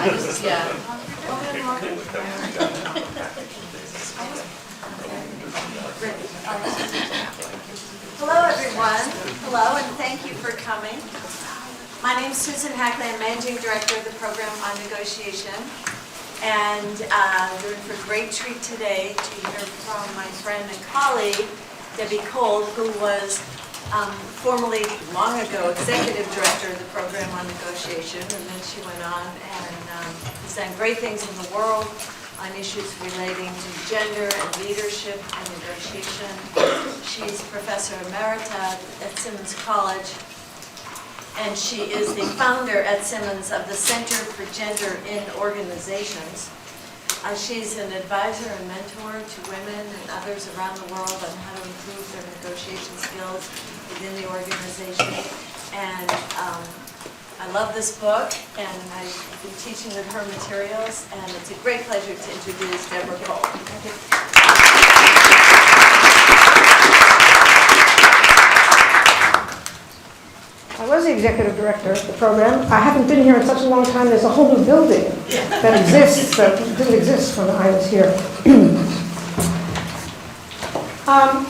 I just, yeah. Hello, everyone. Hello, and thank you for coming. My name is Susan Hackley. I'm Managing Director of the Program on Negotiation. And we're in for a great treat today to hear from my friend and colleague, Debbie Kolb, who was formerly, long ago, Executive Director of the Program on Negotiation. And then she went on and has done great things in the world on issues relating to gender and leadership and negotiation. She's Professor Emerita at Simmons College, and she is the founder at Simmons of the Center for Gender in Organizations. She's an advisor and mentor to women and others around the world on how to improve their negotiation skills within the organization. And I love this book, and I've been teaching with her materials, and it's a great pleasure to introduce Deborah Kolb. Thank you. I was the executive director of the program. I haven't been here in such a long time. There's a whole new building that exists that didn't exist when I was here.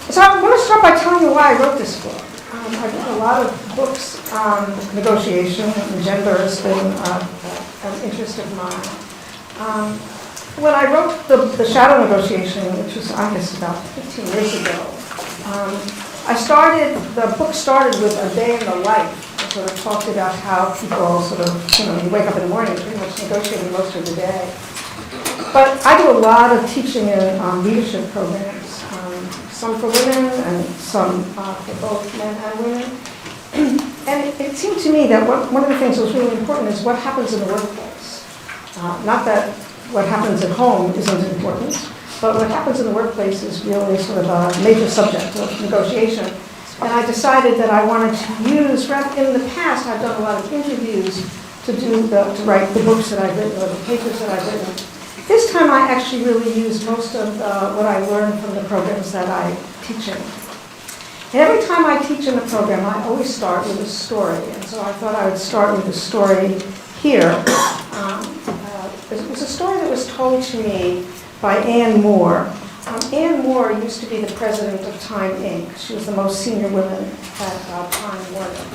So I want to start by telling you why I wrote this book. I've written a lot of books on negotiation, and gender has been an interest of mine. When I wrote the shadow negotiation, which was, I guess, about 15 years ago, the book started with a day in the life. It sort of talked about how people sort of, you wake up in the morning, pretty much negotiating most of the day. But I do a lot of teaching in leadership programs, some for women and some for both men and women. And it seemed to me that one of the things that was really important is what happens in the workplace. Not that what happens at home isn't important, but what happens in the workplace is really sort of a major subject of negotiation. And I decided that I wanted to use, in the past I've done a lot of interviews to write the books that I've written or the papers that I've written. This time I actually really used most of what I learned from the programs that I teach in. And every time I teach in the program, I always start with a story. And so I thought I would start with a story here. It was a story that was told to me by Ann Moore. Ann Moore used to be the president of Time Inc. She was the most senior woman at Time Warner.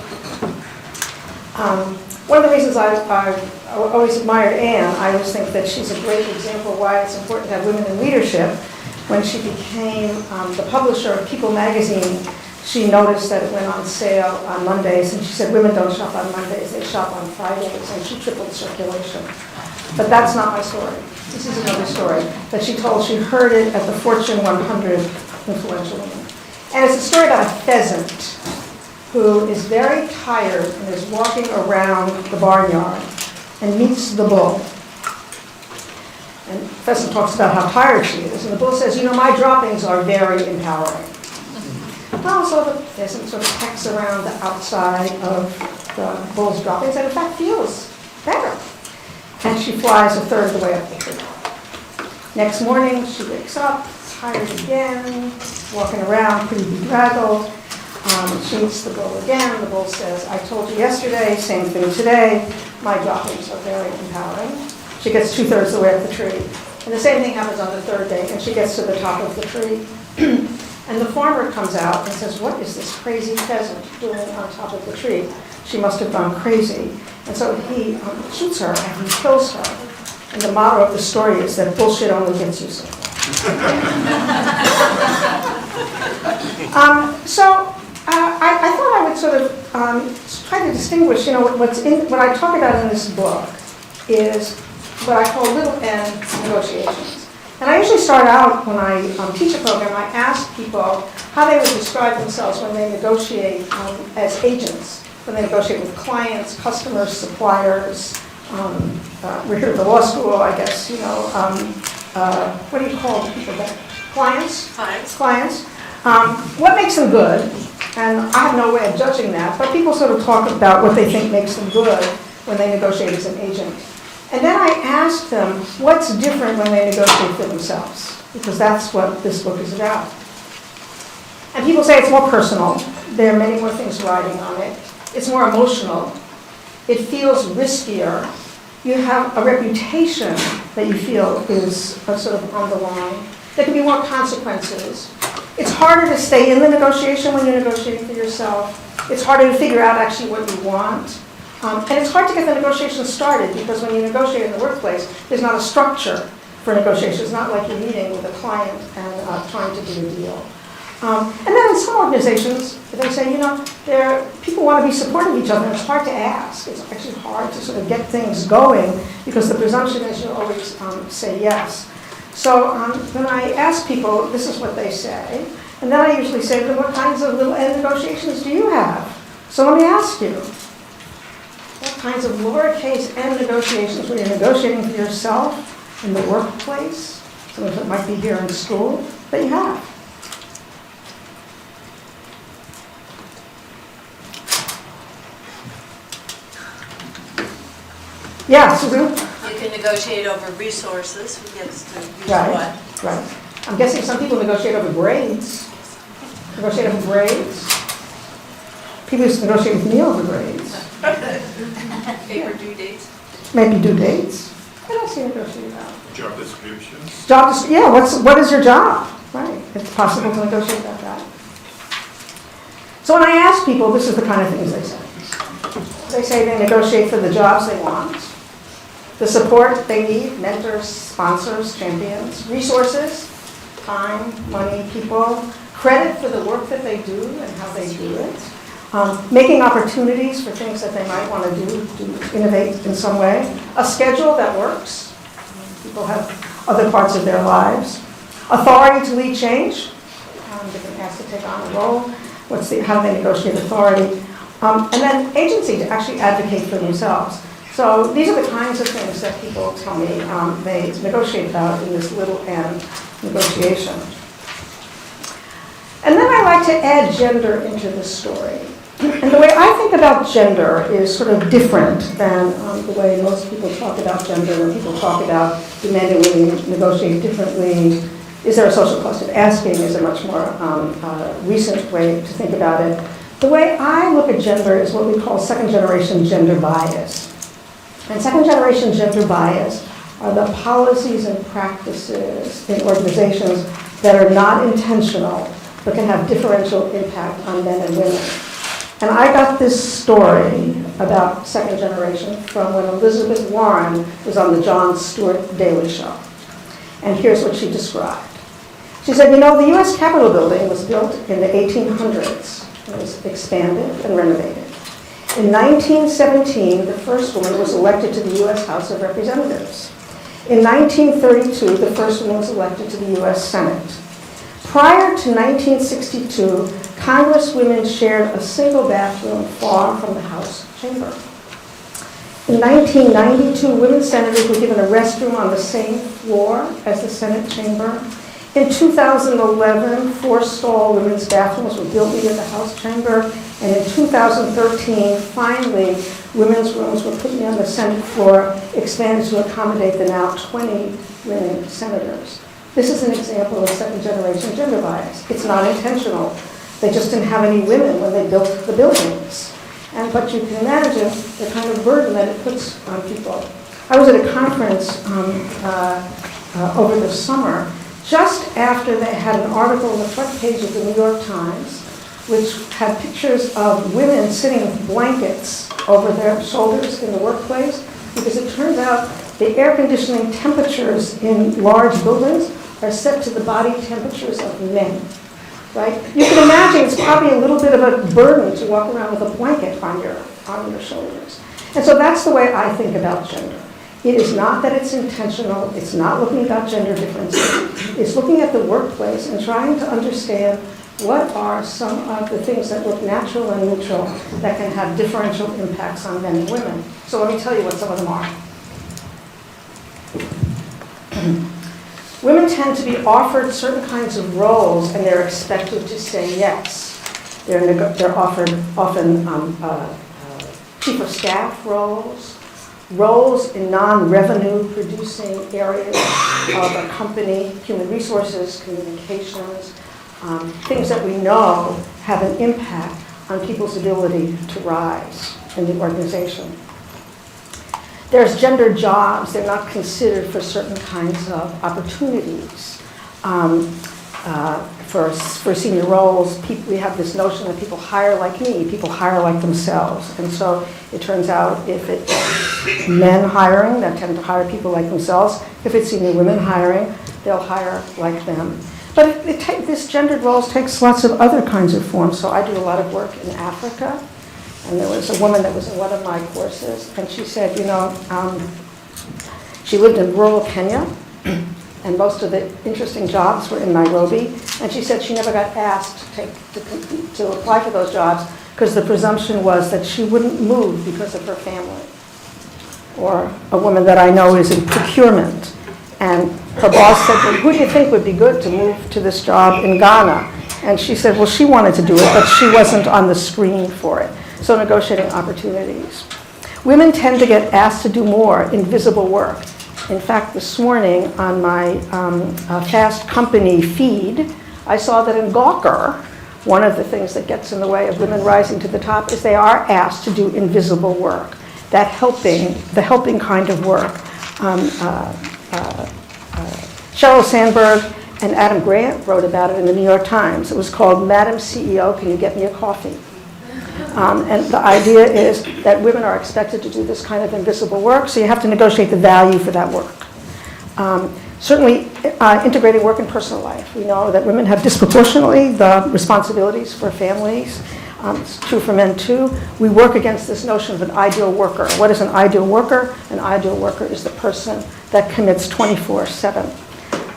One of the reasons I've always admired Ann, I always think that she's a great example of why it's important to have women in leadership. When she became the publisher of People magazine, she noticed that it went on sale on Mondays, and she said, women don't shop on Mondays, they shop on Fridays, and she tripled circulation. But that's not my story. This is another story that she told. She heard it at the Fortune 100 influential women. And it's a story about a pheasant who is very tired and is walking around the barnyard and meets the bull. And the pheasant talks about how tired she is. And the bull says, my droppings are very empowering. Well, so the pheasant sort of pecks around the outside of the bull's droppings and in fact feels better. And she flies a third of the way up the tree. Next morning, she wakes up, tired again, walking around, pretty bedraggled. She meets the bull again. The bull says, I told you yesterday, same thing today. My droppings are very empowering. She gets 2/3 of the way up the tree. And the same thing happens on the third day, and she gets to the top of the tree. And the farmer comes out and says, what is this crazy pheasant doing on top of the tree? She must have gone crazy. And so he shoots her and he kills her. And the motto of the story is that bullshit only gets you so far. I thought I would sort of try to distinguish, what I talk about in this book is what I call little n negotiations. And I usually start out when I teach a program, I ask people how they would describe themselves when they negotiate as agents, when they negotiate with clients, customers, suppliers. We're here at the law school, I guess, what do you call the people that? Clients? Clients. What makes them good? And I have no way of judging that, but people sort of talk about what they think makes them good when they negotiate as an agent. And then I ask them what's different when they negotiate for themselves, because that's what this book is about. And people say it's more personal. There are many more things riding on it. It's more emotional. It feels riskier. You have a reputation that you feel is sort of on the line. There can be more consequences. It's harder to stay in the negotiation when you're negotiating for yourself. It's harder to figure out actually what you want. And it's hard to get the negotiation started because when you negotiate in the workplace, there's not a structure for negotiation. It's not like you're meeting with a client and trying to do a deal. And then in some organizations, they say, people want to be supportive of each other, and it's hard to ask. It's actually hard to sort of get things going because the presumption is you always say yes. So when I ask people, this is what they say, and then I usually say to them, what kinds of little end negotiations do you have? So let me ask you, what kinds of lowercase n negotiations when you're negotiating for yourself in the workplace, some of it might be here in school, that you have? Yeah, Susan? You can negotiate over resources, who gets to use Right, what. right. I'm guessing some people negotiate over grades. Negotiate over grades. People used to negotiate with me over grades. Paper due dates. Maybe due dates. What else do you negotiate about? Job descriptions. Yeah, what is your job? Right, it's possible to negotiate about that. So when I ask people, this is the kind of things they say. They say they negotiate for the jobs they want, the support they need, mentors, sponsors, champions, resources, time, money, people, credit for the work that they do and how they do it, making opportunities for things that they might want to do to innovate in some way, a schedule that works. People have other parts of their lives. Authority to lead change. They've been asked to take on a role. How do they negotiate authority? And then agency to actually advocate for themselves. So these are the kinds of things that people tell me they negotiate about in this little n negotiation. And then I like to add gender into the story. And the way I think about gender is sort of different than the way most people talk about gender. When people talk about do men and women negotiate differently, is there a social cost of asking is a much more recent way to think about it. The way I look at gender is what we call second-generation gender bias. And second-generation gender bias are the policies and practices in organizations that are not intentional but can have differential impact on men and women. And I got this story about second generation from when Elizabeth Warren was on the Jon Stewart Daily Show. And here's what she described. She said, the US Capitol building was built in the 1800s. It was expanded and renovated. In 1917, the first woman was elected to the US House of Representatives. In 1932, the first woman was elected to the US Senate. Prior to 1962, Congresswomen shared a single bathroom far from the House chamber. In 1992, women senators were given a restroom on the same floor as the Senate chamber. In 2011, 4-stall women's bathrooms were built near the House chamber. And in 2013, finally, women's rooms were put on the Senate floor, expanded to accommodate the now 20 women senators. This is an example of second-generation gender bias. It's not intentional. They just didn't have any women when they built the buildings. But you can imagine the kind of burden that it puts on people. I was at a conference over the summer, just after they had an article on the front page of the New York Times, which had pictures of women sitting with blankets over their shoulders in the workplace, because it turns out the air conditioning temperatures in large buildings are set to the body temperatures of men, right? You can imagine it's probably a little bit of a burden to walk around with a blanket on your shoulders. And so that's the way I think about gender. It is not that it's intentional. It's not looking about gender differences. It's looking at the workplace and trying to understand what are some of the things that look natural and neutral that can have differential impacts on men and women. So let me tell you what some of them are. Women tend to be offered certain kinds of roles and they're expected to say yes. They're offered often chief of staff roles in non-revenue producing areas of a company, human resources, communications, things that we know have an impact on people's ability to rise in the organization. There's gender jobs. They're not considered for certain kinds of opportunities. For senior roles, we have this notion that people hire like me, people hire like themselves. And so it turns out if it's men hiring, they tend to hire people like themselves. If it's senior women hiring, they'll hire like them. But this gendered roles takes lots of other kinds of forms. So I do a lot of work in Africa. And there was a woman that was in one of my courses, and she said, she lived in rural Kenya, and most of the interesting jobs were in Nairobi. And she said she never got asked to apply for those jobs because the presumption was that she wouldn't move because of her family. Or a woman that I know is in procurement, and her boss said, well, who do you think would be good to move to this job in Ghana? And she said, well, she wanted to do it, but she wasn't on the screen for it. So negotiating opportunities. Women tend to get asked to do more invisible work. In fact, this morning on my Fast Company feed, I saw that in Gawker, one of the things that gets in the way of women rising to the top is they are asked to do invisible work. The helping kind of work. Sheryl Sandberg and Adam Grant wrote about it in the New York Times. It was called Madam CEO, Can You Get Me a Coffee? And the idea is that women are expected to do this kind of invisible work, so you have to negotiate the value for that work. Certainly, integrating work and personal life. We know that women have disproportionately the responsibilities for families. It's true for men too. We work against this notion of an ideal worker. What is an ideal worker? An ideal worker is the person that commits 24/7.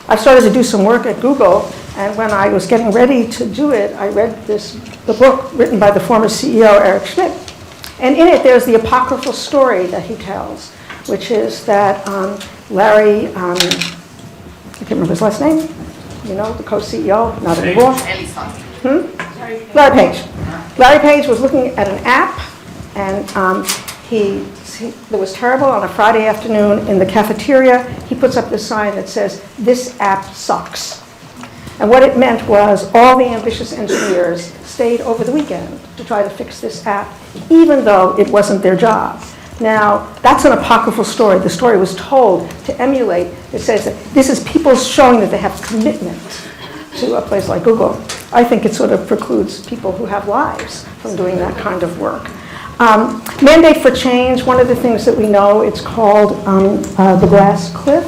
I started to do some work at Google, and when I was getting ready to do it, I read the book written by the former CEO, Eric Schmidt. And in it, there's the apocryphal story that he tells, which is that Larry, I can't remember his last name, the co-CEO, not anymore. Larry Page. Larry Page was looking at an app, and it was terrible on a Friday afternoon in the cafeteria. He puts up this sign that says, "This app sucks." And what it meant was all the ambitious engineers stayed over the weekend to try to fix this app, even though it wasn't their job. Now, that's an apocryphal story. The story was told to emulate. It says that this is people showing that they have commitment to a place like Google. I think it sort of precludes people who have lives from doing that kind of work. Mandate for change, one of the things that we know, it's called the glass cliff.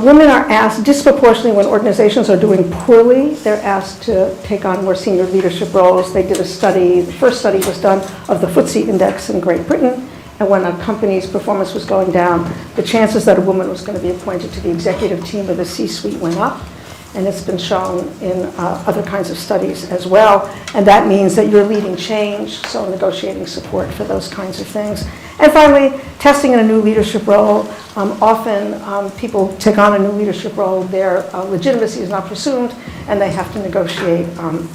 Women are asked disproportionately when organizations are doing poorly. They're asked to take on more senior leadership roles. They did a study, the first study was done of the FTSE index in Great Britain, and when a company's performance was going down, the chances that a woman was going to be appointed to the executive team or the C-suite went up. And it's been shown in other kinds of studies as well. And that means that you're leading change, so negotiating support for those kinds of things. And finally, testing in a new leadership role. Often people take on a new leadership role, their legitimacy is not presumed, and they have to negotiate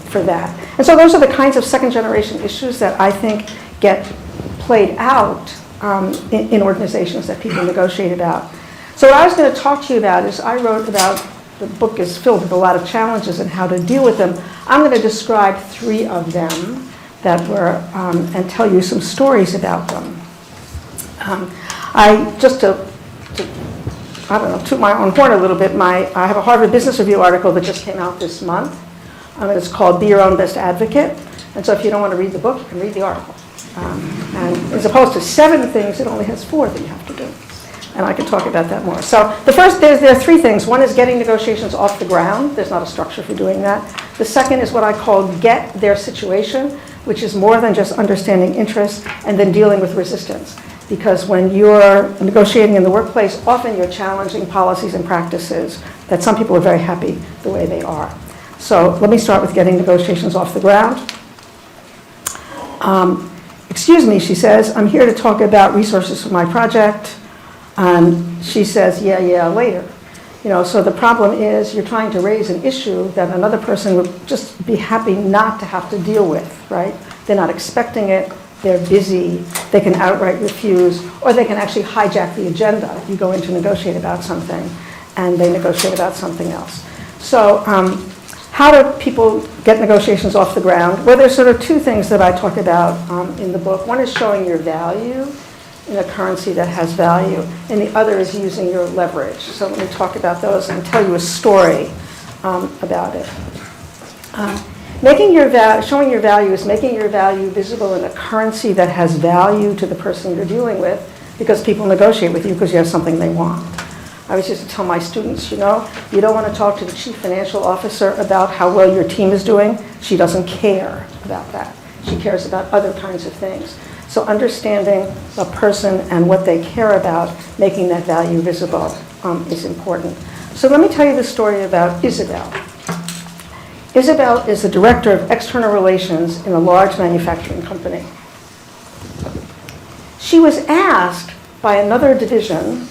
for that. And so those are the kinds of second generation issues that I think get played out in organizations that people negotiate about. So what I was going to talk to you about is I wrote about, the book is filled with a lot of challenges and how to deal with them. I'm going to describe 3 of them that were, and tell you some stories about them. Toot my own horn a little bit, I have a Harvard Business Review article that just came out this month. It's called Be Your Own Best Advocate. And so if you don't want to read the book, you can read the article. And as opposed to 7 things, it only has 4 that you have to do. And I can talk about that more. So the first, there are 3 things. One is getting negotiations off the ground. There's not a structure for doing that. The second is what I call get their situation, which is more than just understanding interests and then dealing with resistance. Because when you're negotiating in the workplace, often you're challenging policies and practices that some people are very happy the way they are. So let me start with getting negotiations off the ground. Excuse me, she says, I'm here to talk about resources for my project. And she says, yeah, later. So the problem is you're trying to raise an issue that another person would just be happy not to have to deal with, right? They're not expecting it, they're busy, they can outright refuse, or they can actually hijack the agenda. You go in to negotiate about something, and they negotiate about something else. So how do people get negotiations off the ground? Well, there's sort of 2 things that I talk about in the book. One is showing your value. in a currency that has value, and the other is using your leverage. So let me talk about those and tell you a story about it. Showing your value is making your value visible in a currency that has value to the person you're dealing with, because people negotiate with you because you have something they want. I always used to tell my students, you don't want to talk to the chief financial officer about how well your team is doing. She doesn't care about that. She cares about other kinds of things. So understanding a person and what they care about, making that value visible is important. So let me tell you the story about Isabel. Isabel is the director of external relations in a large manufacturing company. She was asked by another division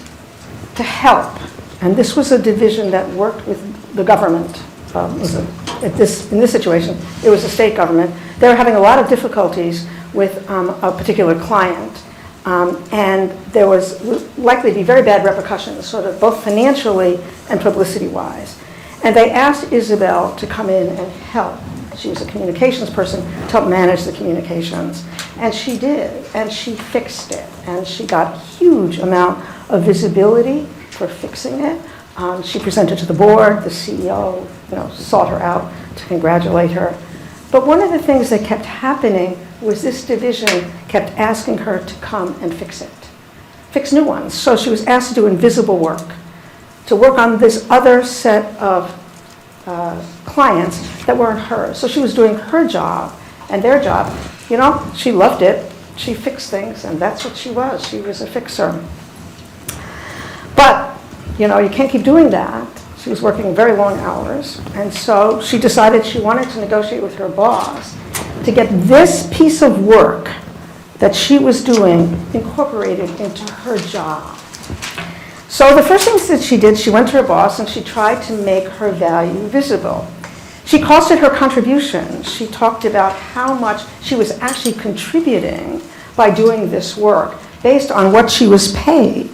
to help, and this was a division that worked with the government. In this situation, it was the state government. They were having a lot of difficulties with a particular client, and there was likely to be very bad repercussions, sort of both financially and publicity-wise. And they asked Isabel to come in and help. She was a communications person to help manage the communications. And she did, and she fixed it. And she got a huge amount of visibility for fixing it. She presented to the board. The CEO, sought her out to congratulate her. But one of the things that kept happening was this division kept asking her to come and fix it, fix new ones. So she was asked to do invisible work, to work on this other set of clients that weren't hers. So she was doing her job and their job. She loved it. She fixed things, and that's what she was. She was a fixer. But, you can't keep doing that. She was working very long hours, and so she decided she wanted to negotiate with her boss to get this piece of work that she was doing incorporated into her job. So the first things that she did, she went to her boss and she tried to make her value visible. She costed her contribution. She talked about how much she was actually contributing by doing this work based on what she was paid.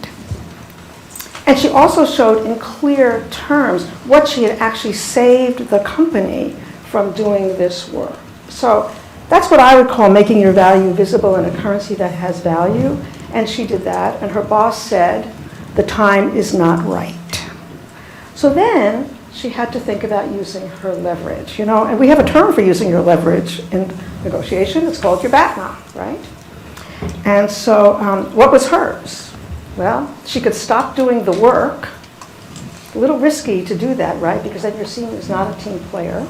And she also showed in clear terms what she had actually saved the company from doing this work. So that's what I would call making your value visible in a currency that has value. And she did that, and her boss said, the time is not right. So then she had to think about using her leverage, and we have a term for using your leverage in negotiation. It's called your BATNA, right? And so what was hers? Well, she could stop doing the work. A little risky to do that, right? Because then you're seen as not a team player.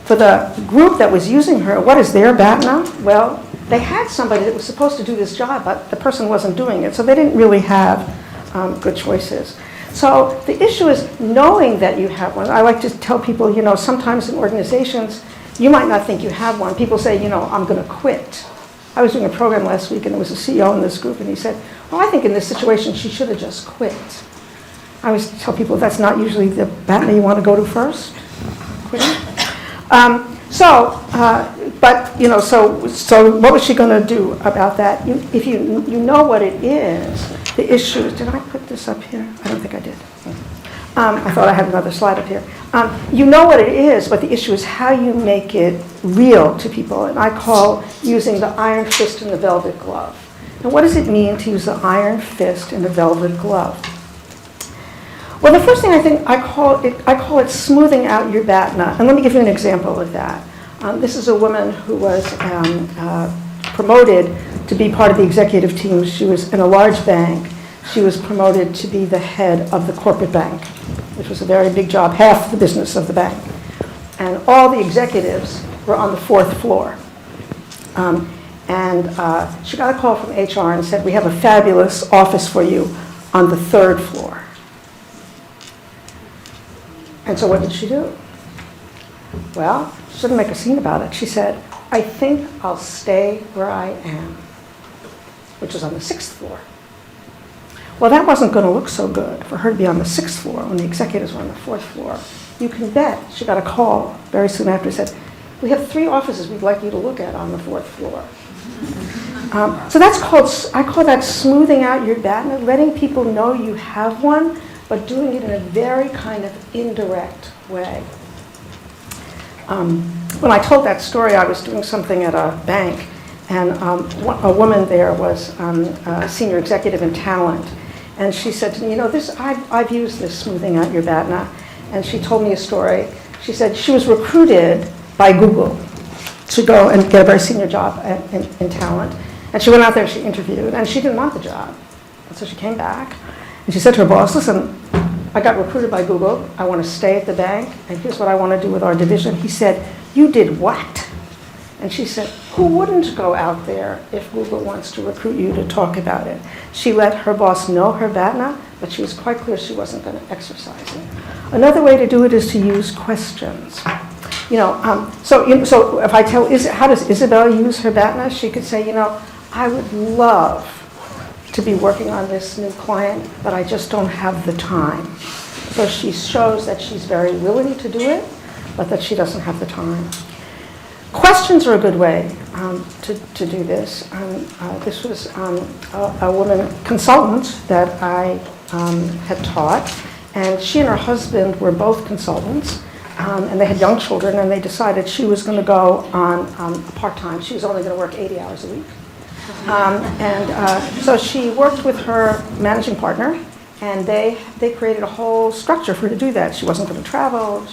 For the group that was using her, what is their BATNA? Well, they had somebody that was supposed to do this job, but the person wasn't doing it. So they didn't really have good choices. So the issue is knowing that you have one. I like to tell people, sometimes in organizations, you might not think you have one. People say, I'm going to quit. I was doing a program last week, and there was a CEO in this group, and he said, well, I think in this situation, she should have just quit. I always tell people that's not usually the BATNA you want to go to first, quitting. So what was she going to do about that? If you know what it is, the issue is, did I put this up here? I don't think I did. I thought I had another slide up here. You know what it is, but the issue is how you make it real to people. And I call using the iron fist in the velvet glove. Now, what does it mean to use the iron fist in the velvet glove? Well, the first thing I call it smoothing out your BATNA. And let me give you an example of that. This is a woman who was promoted to be part of the executive team. She was in a large bank. She was promoted to be the head of the corporate bank, which was a very big job, half the business of the bank. And all the executives were on the 4th floor. She got a call from HR and said, we have a fabulous office for you on the 3rd floor. And so what did she do? Well, she didn't make a scene about it. She said, I think I'll stay where I am, which is on the 6th floor. Well, that wasn't going to look so good for her to be on the 6th floor when the executives were on the 4th floor. You can bet she got a call very soon after and said, we have 3 offices we'd like you to look at on the 4th floor. So that's I call that smoothing out your BATNA, letting people know you have one, but doing it in a very kind of indirect way. When I told that story, I was doing something at a bank, And a woman there was a senior executive in talent. And she said to me, I've used this smoothing out your BATNA. And she told me a story. She said she was recruited by Google to go and get a very senior job in talent. And she went out there, she interviewed, and she didn't want the job. And so she came back, and she said to her boss, listen, I got recruited by Google. I want to stay at the bank, and here's what I want to do with our division. He said, you did what? And she said, who wouldn't go out there if Google wants to recruit you to talk about it? She let her boss know her BATNA, but she was quite clear she wasn't going to exercise it. Another way to do it is to use questions. So if I tell, how does Isabel use her BATNA? She could say, I would love to be working on this new client, but I just don't have the time. So she shows that she's very willing to do it, but that she doesn't have the time. Questions are a good way to do this. This was a woman consultant that I had taught, and she and her husband were both consultants, and they had young children, and they decided she was going to go on part-time. She was only going to work 80 hours a week. So she worked with her managing partner, and they created a whole structure for her to do that. She wasn't going to travel.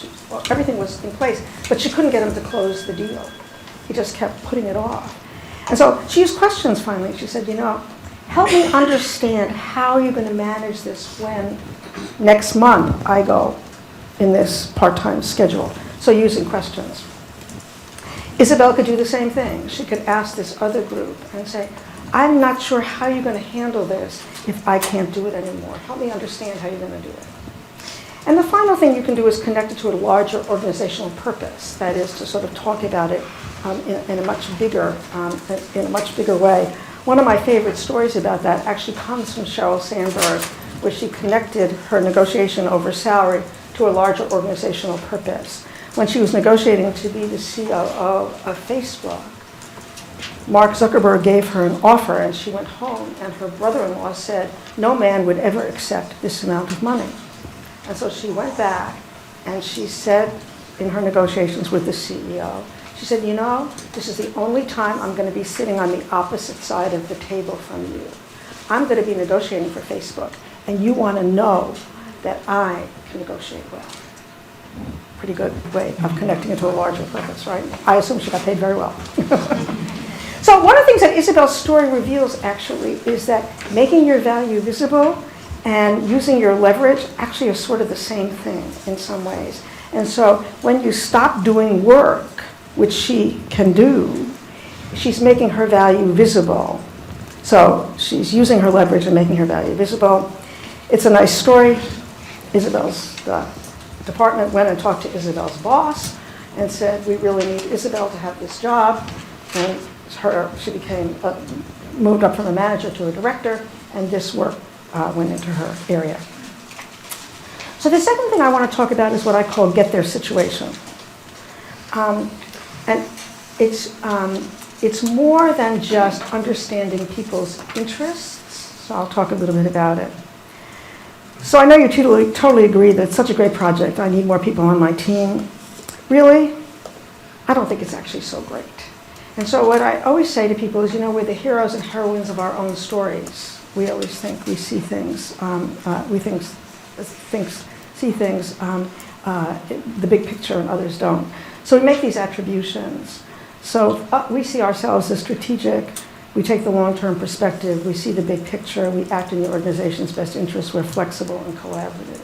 Everything was in place, but she couldn't get him to close the deal. He just kept putting it off. And so she used questions finally. She said, help me understand how you're going to manage this when next month I go in this part-time schedule. So using questions. Isabel could do the same thing. She could ask this other group and say, I'm not sure how you're going to handle this if I can't do it anymore. Help me understand how you're going to do it. And the final thing you can do is connect it to a larger organizational purpose. That is to sort of talk about it in a much bigger way. One of my favorite stories about that actually comes from Sheryl Sandberg, where she connected her negotiation over salary to a larger organizational purpose. When she was negotiating to be the COO of Facebook, Mark Zuckerberg gave her an offer, and she went home, and her brother-in-law said, no man would ever accept this amount of money. And so she went back, and she said in her negotiations with the CEO, she said, this is the only time I'm going to be sitting on the opposite side of the table from you. I'm going to be negotiating for Facebook, and you want to know that I can negotiate well. Pretty good way of connecting it to a larger purpose, right? I assume she got paid very well. So one of the things that Isabel's story reveals, actually, is that making your value visible and using your leverage actually are sort of the same thing in some ways. And so when you stop doing work, which she can do, she's making her value visible. So she's using her leverage and making her value visible. It's a nice story. Isabel's department went and talked to Isabel's boss and said, we really need Isabel to have this job. And she became moved up from a manager to a director, and this work went into her area. So the second thing I want to talk about is what I call get their situation. And it's more than just understanding people's interests. So I'll talk a little bit about it. So I know you totally agree that it's such a great project. I need more people on my team. Really? I don't think it's actually so great. And so what I always say to people is, we're the heroes and heroines of our own stories. We always think we see things, see things, the big picture, and others don't. So we make these attributions. So we see ourselves as strategic. We take the long-term perspective. We see the big picture. We act in the organization's best interest. We're flexible and collaborative.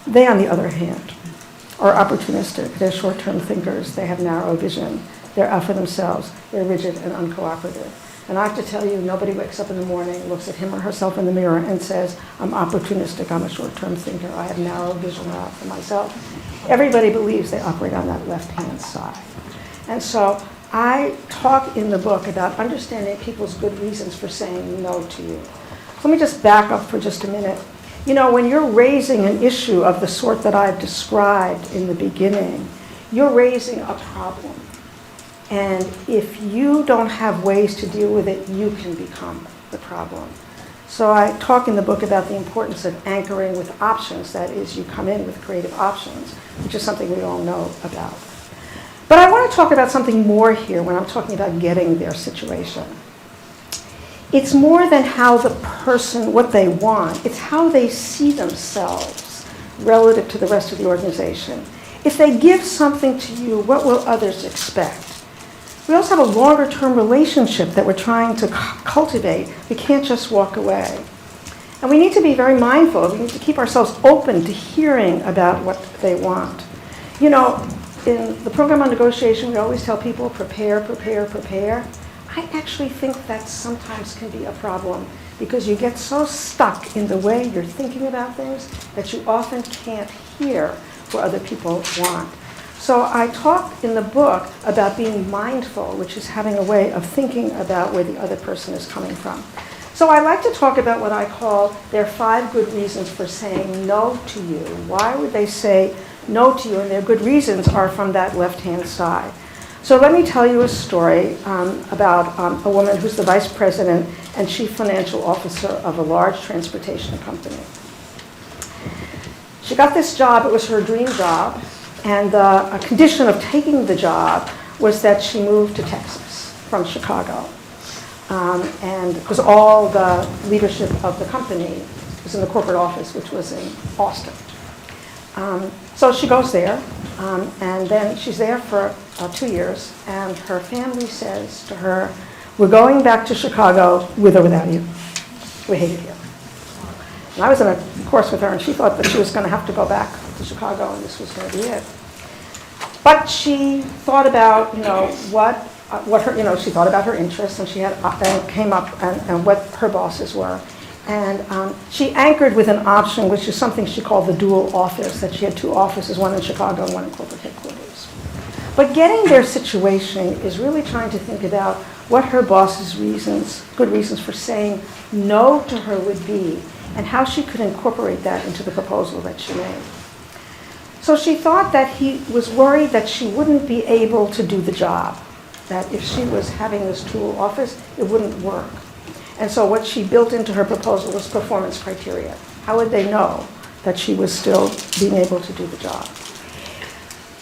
They, on the other hand, are opportunistic. They're short-term thinkers. They have narrow vision. They're out for themselves. They're rigid and uncooperative. And I have to tell you, nobody wakes up in the morning, looks at him or herself in the mirror and says, I'm opportunistic, I'm a short-term thinker, I have narrow vision out for myself. Everybody believes they operate on that left-hand side. And so I talk in the book about understanding people's good reasons for saying no to you. Let me just back up for just a minute. When you're raising an issue of the sort that I've described in the beginning, you're raising a problem. And if you don't have ways to deal with it, you can become the problem. So I talk in the book about the importance of anchoring with options. That is, you come in with creative options, which is something we all know about. But I want to talk about something more here when I'm talking about getting their situation. It's more than how the person, what they want. It's how they see themselves relative to the rest of the organization. If they give something to you, what will others expect? We also have a longer-term relationship that we're trying to cultivate. We can't just walk away. And we need to be very mindful. We need to keep ourselves open to hearing about what they want. You know, in the program on negotiation, we always tell people, prepare, prepare, prepare. I actually think that sometimes can be a problem because you get so stuck in the way you're thinking about things that you often can't hear what other people want. So I talk in the book about being mindful, which is having a way of thinking about where the other person is coming from. So I like to talk about what I call their 5 good reasons for saying no to you. Why would they say no to you? And their good reasons are from that left-hand side. So let me tell you a story about a woman who's the vice president and chief financial officer of a large transportation company. She got this job. It was her dream job. And a condition of taking the job was that she moved to Texas from Chicago. And because all the leadership of the company was in the corporate office, which was in Austin. So she goes there, and then she's there for 2 years, and her family says to her, we're going back to Chicago with or without you. We hate it here. And I was in a course with her, and she thought that she was going to have to go back to Chicago, and this was going to be it. But she thought about, what her, she thought about her interests, and she had and came up and what her bosses were, and she anchored with an option, which is something she called the dual office, that she had 2 offices, one in Chicago and one in corporate headquarters. But getting their situation is really trying to think about what her boss's good reasons for saying no to her would be, and how she could incorporate that into the proposal that she made. So she thought that he was worried that she wouldn't be able to do the job, that if she was having this dual office, it wouldn't work. And so what she built into her proposal was performance criteria. How would they know that she was still being able to do the job?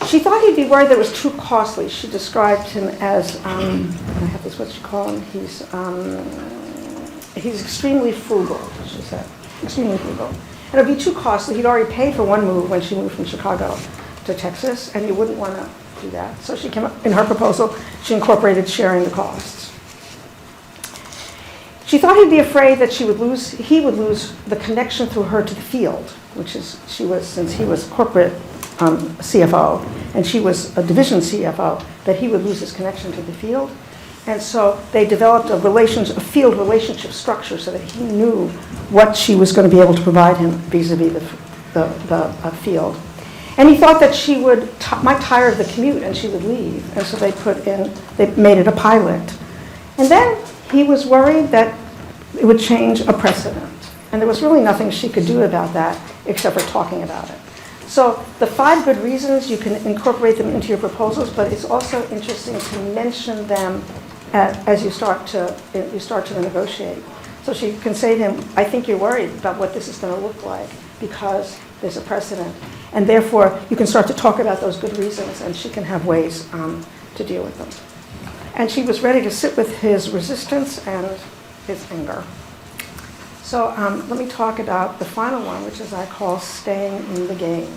She thought he'd be worried that it was too costly. She described him as, I have this, what she called him, he's extremely frugal, she said, extremely frugal. And it would be too costly. He'd already paid for one move when she moved from Chicago to Texas, and he wouldn't want to do that. So she came up, in her proposal, she incorporated sharing the costs. She thought he'd be afraid that he would lose the connection through her to the field, which is, since he was corporate CFO, and she was a division CFO, that he would lose his connection to the field. And so they developed a field relationship structure so that he knew what she was going to be able to provide him vis-a-vis the field. And he thought that she might tire of the commute and she would leave. And so they made it a pilot. And then he was worried that it would change a precedent. And there was really nothing she could do about that except for talking about it. So the 5 good reasons, you can incorporate them into your proposals, but it's also interesting to mention them as you start to negotiate. So she can say to him, I think you're worried about what this is going to look like because there's a precedent. And therefore, you can start to talk about those good reasons, and she can have ways to deal with them. And she was ready to sit with his resistance and his anger. So let me talk about the final one, which is I call staying in the game.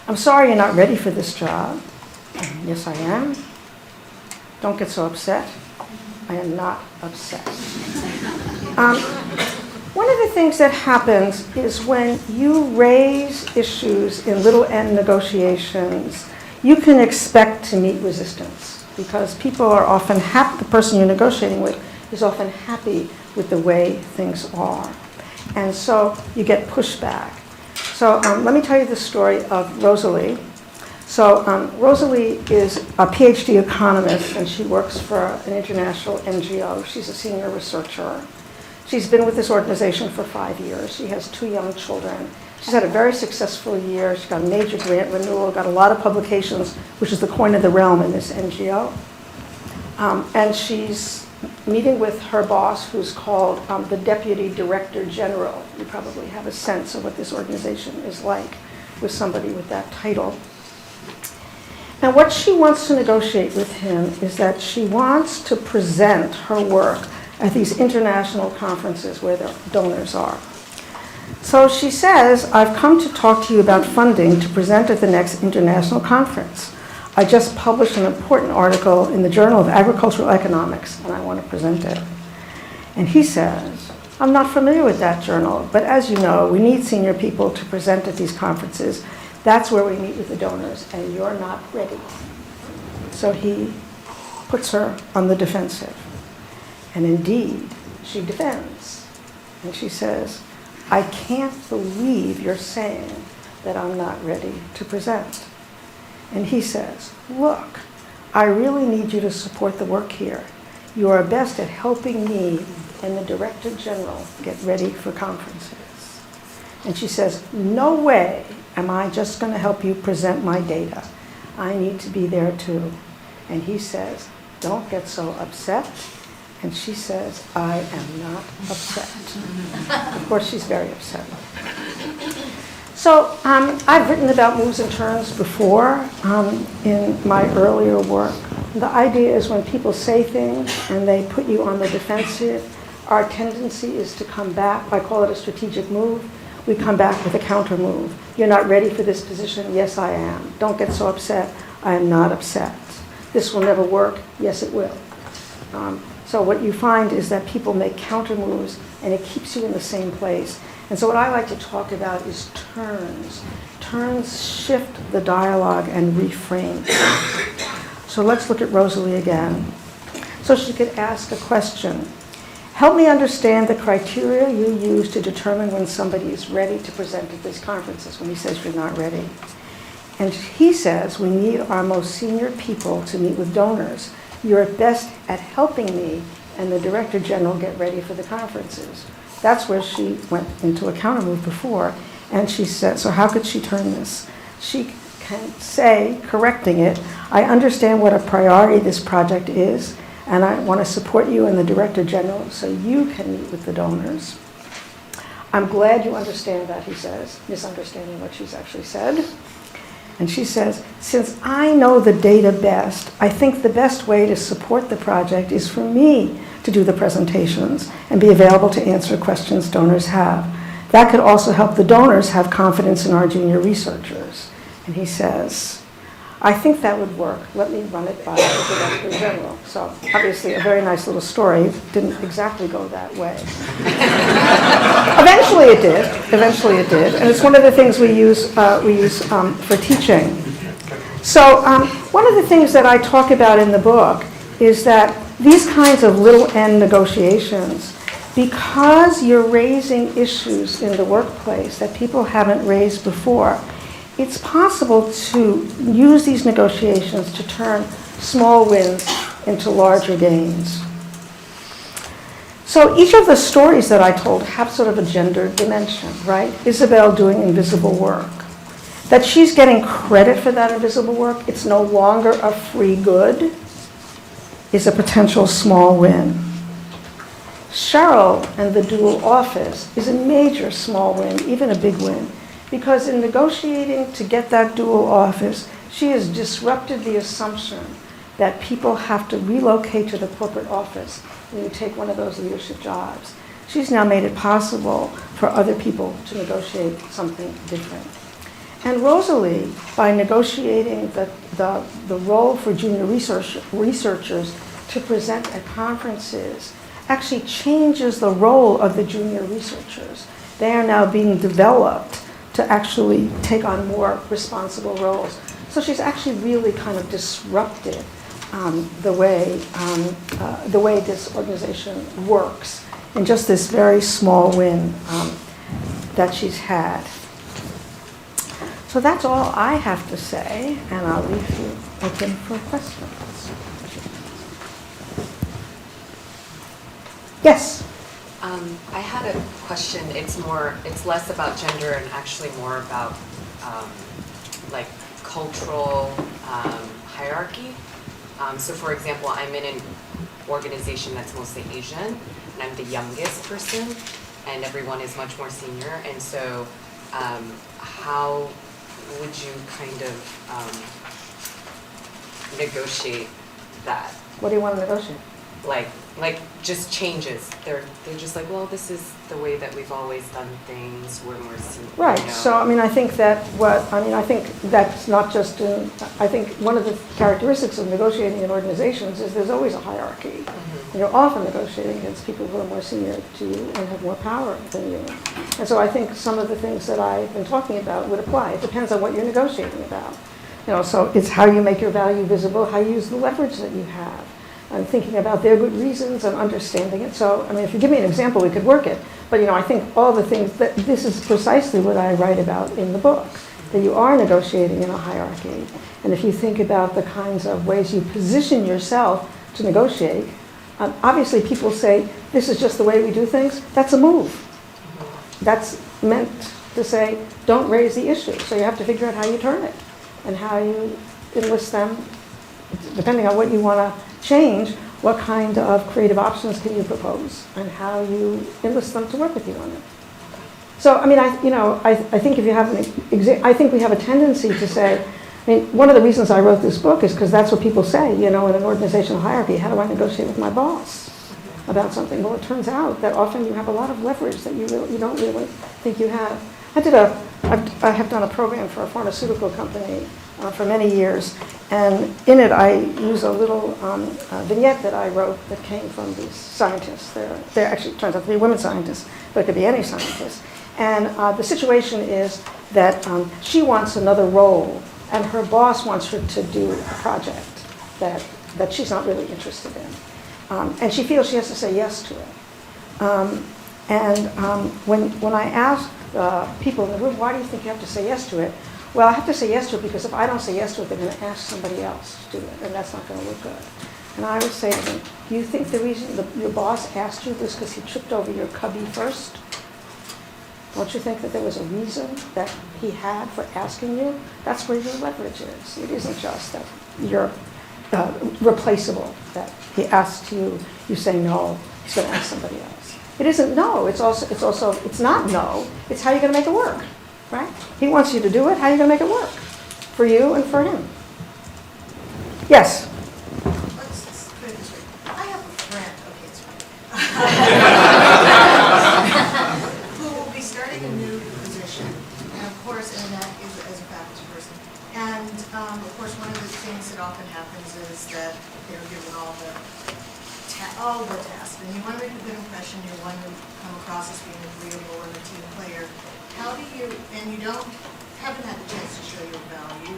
I'm sorry you're not ready for this job. Yes, I am. Don't get so upset. I am not upset. One of the things that happens is when you raise issues in little n negotiations, you can expect to meet resistance because people are often happy, the person you're negotiating with is often happy with the way things are. And so you get pushback. So let me tell you the story of Rosalie. So Rosalie is a PhD economist, and she works for an international NGO. She's a senior researcher. She's been with this organization for 5 years. She has 2 young children. She's had a very successful year. She got a major grant renewal, got a lot of publications, which is the coin of the realm in this NGO. And she's meeting with her boss, who's called the Deputy Director General. You probably have a sense of what this organization is like with somebody with that title. And what she wants to negotiate with him is that she wants to present her work at these international conferences where the donors are. So she says, I've come to talk to you about funding to present at the next international conference. I just published an important article in the Journal of Agricultural Economics, and I want to present it. And he says, I'm not familiar with that journal, but as you know, we need senior people to present at these conferences. That's where we meet with the donors, and you're not ready. So he puts her on the defensive. And indeed, she defends. And she says, I can't believe you're saying that I'm not ready to present. And he says, look, I really need you to support the work here. You are best at helping me and the Director General get ready for conferences. And she says, no way am I just going to help you present my data. I need to be there too. And he says, don't get so upset. And she says, I am not upset. Of course, she's very upset. So I've written about moves and turns before in my earlier work. The idea is when people say things and they put you on the defensive, our tendency is to come back. I call it a strategic move. We come back with a counter move. You're not ready for this position? Yes, I am. Don't get so upset. I am not upset. This will never work? Yes, it will. So what you find is that people make counter moves, and it keeps you in the same place. And so what I like to talk about is turns. Turns shift the dialogue and reframe. So let's look at Rosalie again. So she could ask a question. Help me understand the criteria you use to determine when somebody is ready to present at these conferences, when he says you're not ready. And he says we need our most senior people to meet with donors. You're best at helping me and the Director General get ready for the conferences. That's where she went into a counter move before. And she said, so how could she turn this? She can say, correcting it, I understand what a priority this project is, and I want to support you and the Director General so you can meet with the donors. I'm glad you understand that, he says, misunderstanding what she's actually said. And she says, since I know the data best, I think the best way to support the project is for me to do the presentations and be available to answer questions donors have. That could also help the donors have confidence in our junior researchers. And he says, I think that would work. Let me run it by the Director General. So obviously a very nice little story. Didn't exactly go that way. Eventually it did. Eventually it did. And it's one of the things we use for teaching. So one of the things that I talk about in the book is that these kinds of little n negotiations, because you're raising issues in the workplace that people haven't raised before, it's possible to use these negotiations to turn small wins into larger gains. So each of the stories that I told have sort of a gender dimension, right? Isabel doing invisible work. That she's getting credit for that invisible work, it's no longer a free good, is a potential small win. Cheryl and the dual office is a major small win, even a big win. Because in negotiating to get that dual office, she has disrupted the assumption that people have to relocate to the corporate office when you take one of those leadership jobs. She's now made it possible for other people to negotiate something different. And Rosalie, by negotiating the role for junior researchers to present at conferences, actually changes the role of the junior researchers. They are now being developed to actually take on more responsible roles. So she's actually really kind of disrupted the way this organization works in just this very small win that she's had. So that's all I have to say, and I'll leave you open for questions. Yes? I had a question. It's less about gender and actually more about like cultural hierarchy. So for example, I'm in an organization that's mostly Asian, and I'm the youngest person, and everyone is much more senior. And so how would you kind of negotiate that? What do you want to negotiate? Like just changes. They're just like, well, this is the way that we've always done things when we're senior. Right, You know? so I think I think that's not just I think one of the characteristics of negotiating in organizations is there's always a hierarchy. Mhm. And you're often negotiating against people who are more senior to you and have more power than you. And so I think some of the things that I've been talking about would apply. It depends on what you're negotiating about. So it's how you make your value visible, how you use the leverage that you have, and thinking about their good reasons and understanding it. So, if you give me an example, we could work it. But, I think all the things that this is precisely what I write about in the book, that you are negotiating in a hierarchy. And if you think about the kinds of ways you position yourself to negotiate, obviously people say, this is just the way we do things. That's a move. That's meant to say, don't raise the issue. So you have to figure out how you turn it and how you enlist them, depending on what you want to change, what kind of creative options can you propose and how you enlist them to work with you on it. So, I think if you have I think we have a tendency to say, one of the reasons I wrote this book is because that's what people say, in an organizational hierarchy, how do I negotiate with my boss about something? Well, it turns out that often you have a lot of leverage that you don't really think you have. I have done a program for a pharmaceutical company for many years, and in it I use a little vignette that I wrote that came from these scientists. They're actually, it turns out to be women scientists, but it could be any scientist. And the situation is that she wants another role, and her boss wants her to do a project that she's not really interested in. And she feels she has to say yes to it. When I ask people in the room, why do you think you have to say yes to it? Well, I have to say yes to it because if I don't say yes to it, they're going to ask somebody else to do it, and that's not going to look good. And I would say to them, do you think the reason your boss asked you this because he tripped over your cubby first? Don't you think that there was a reason that he had for asking you? That's where your leverage is. It isn't just that you're replaceable, that he asked you, you say no, he's going to ask somebody else. It isn't no, it's not no, it's how you're going to make it work, right? He wants you to do it, how are you going to make it work? For you and for him. Yes? Let's put it this way. I have a friend, okay, it's fine, who will be starting a new position, and of course, and that is as a faculty person. And of course, one of the things that often happens is that they're given all the tasks, and you want to make a good impression, you want to come across as being agreeable and a team player. How do you, and you haven't had the chance to show your value.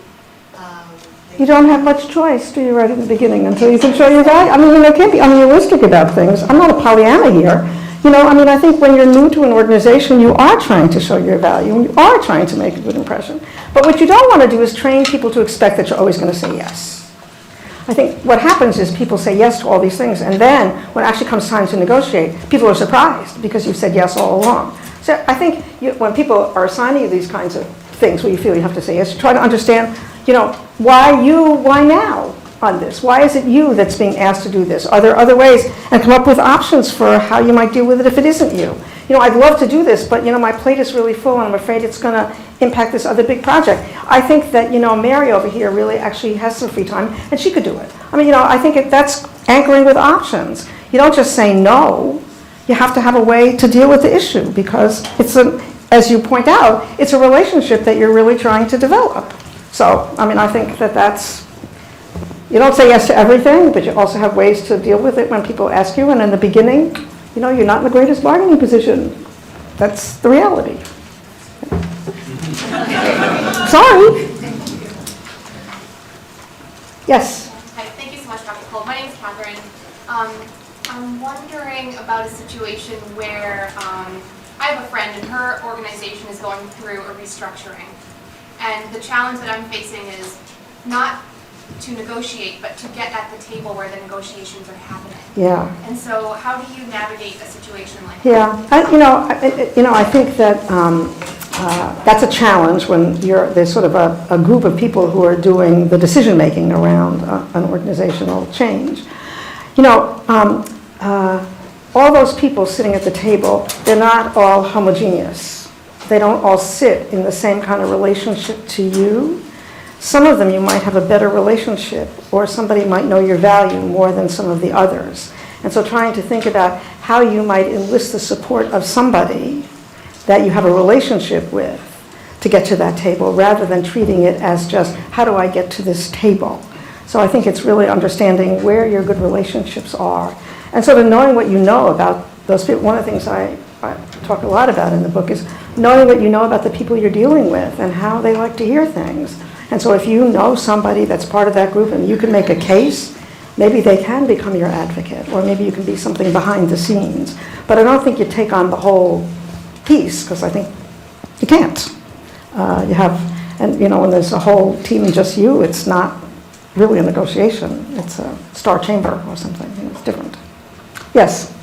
You don't have much choice, do you, right in the beginning, until you can show your value? You can't be unrealistic about things. I'm not a Pollyanna here. I think when you're new to an organization, you are trying to show your value, and you are trying to make a good impression. But what you don't want to do is train people to expect that you're always going to say yes. I think what happens is people say yes to all these things, and then when it actually comes time to negotiate, people are surprised because you've said yes all along. So I think when people are assigning you these kinds of things where you feel you have to say yes, you try to understand, why you, why now on this? Why is it you that's being asked to do this? Are there other ways? And come up with options for how you might deal with it if it isn't you. I'd love to do this, but my plate is really full and I'm afraid it's going to impact this other big project. I think that, Mary over here really actually has some free time and she could do it. I think that's anchoring with options. You don't just say no. You have to have a way to deal with the issue because as you point out, it's a relationship that you're really trying to develop. So, I think that's, you don't say yes to everything, but you also have ways to deal with it when people ask you, and in the beginning, you're not in the greatest bargaining position. That's the reality. Sorry. Yes? Hi, thank you so much, Dr. Kolb. My name is Catherine. I'm wondering about a situation where I have a friend and her organization is going through a restructuring. And the challenge that I'm facing is not to negotiate, but to get at the table where the negotiations are happening. Yeah. And so how do you navigate a situation like Yeah. that? I think that that's a challenge when there's sort of a group of people who are doing the decision-making around an organizational change. All those people sitting at the table, they're not all homogeneous. They don't all sit in the same kind of relationship to you. some of them you might have a better relationship, or somebody might know your value more than some of the others. And so trying to think about how you might enlist the support of somebody that you have a relationship with to get to that table, rather than treating it as just, how do I get to this table? So I think it's really understanding where your good relationships are, and sort of knowing what you know about those people. One of the things I talk a lot about in the book is knowing what you know about the people you're dealing with and how they like to hear things. And so if you know somebody that's part of that group and you can make a case, maybe they can become your advocate, or maybe you can be something behind the scenes. But I don't think you take on the whole piece, because I think you can't. You have, and when there's a whole team and just you, it's not really a negotiation. It's a star chamber or something. It's different. Yes?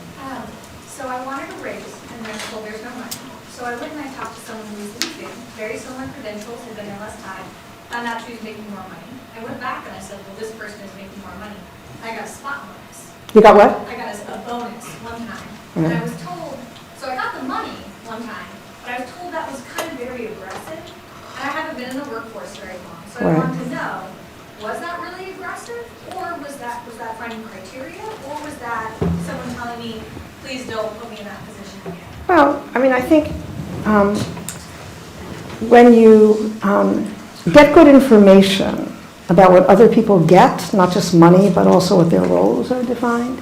So I wanted a raise, and they're told there's no money. So I went and I talked to someone who was leaving, very similar credentials, had been there less time, found out she was making more money. I went back and I said, well, this person is making more money. I got a spot bonus. You got what? I got a bonus one time. And I was told, so I got the money one time, but I was told that was kind of very aggressive. And I haven't been in the workforce very long. So I wanted to know, was that really aggressive? Or was that finding criteria? Or was that someone telling me, please don't put me in that position again? Well, I mean, I think when you get good information about what other people get, not just money, but also what their roles are defined,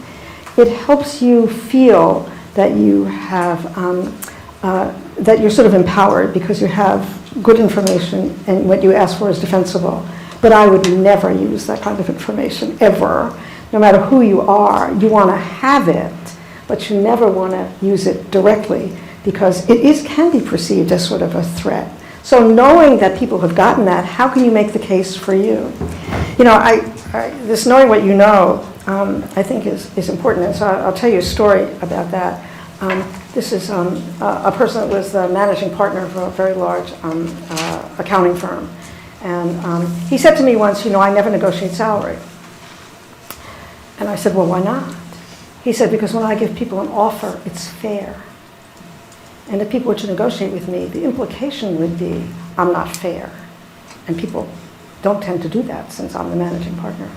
it helps you feel that you have, that you're sort of empowered because you have good information and what you ask for is defensible. But I would never use that kind of information, ever. No matter who you are, you want to have it, but you never want to use it directly because it can be perceived as sort of a threat. So knowing that people have gotten that, how can you make the case for you? This knowing what you know, I think is important. And so I'll tell you a story about that. This is a person that was the managing partner of a very large accounting firm. And he said to me once, I never negotiate salary. And I said, well, why not? He said, because when I give people an offer, it's fair. And if people were to negotiate with me, the implication would be, I'm not fair. And people don't tend to do that since I'm the managing partner.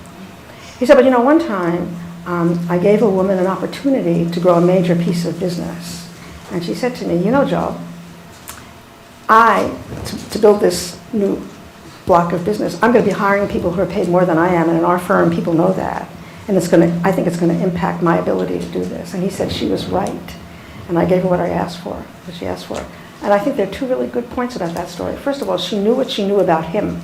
He said, but one time, I gave a woman an opportunity to grow a major piece of business. And she said to me, Joe, to build this new block of business, I'm going to be hiring people who are paid more than I am, and in our firm, people know that. And I think it's going to impact my ability to do this. And he said she was right. And I gave her what she asked for. And I think there are two really good points about that story. First of all, she knew what she knew about him,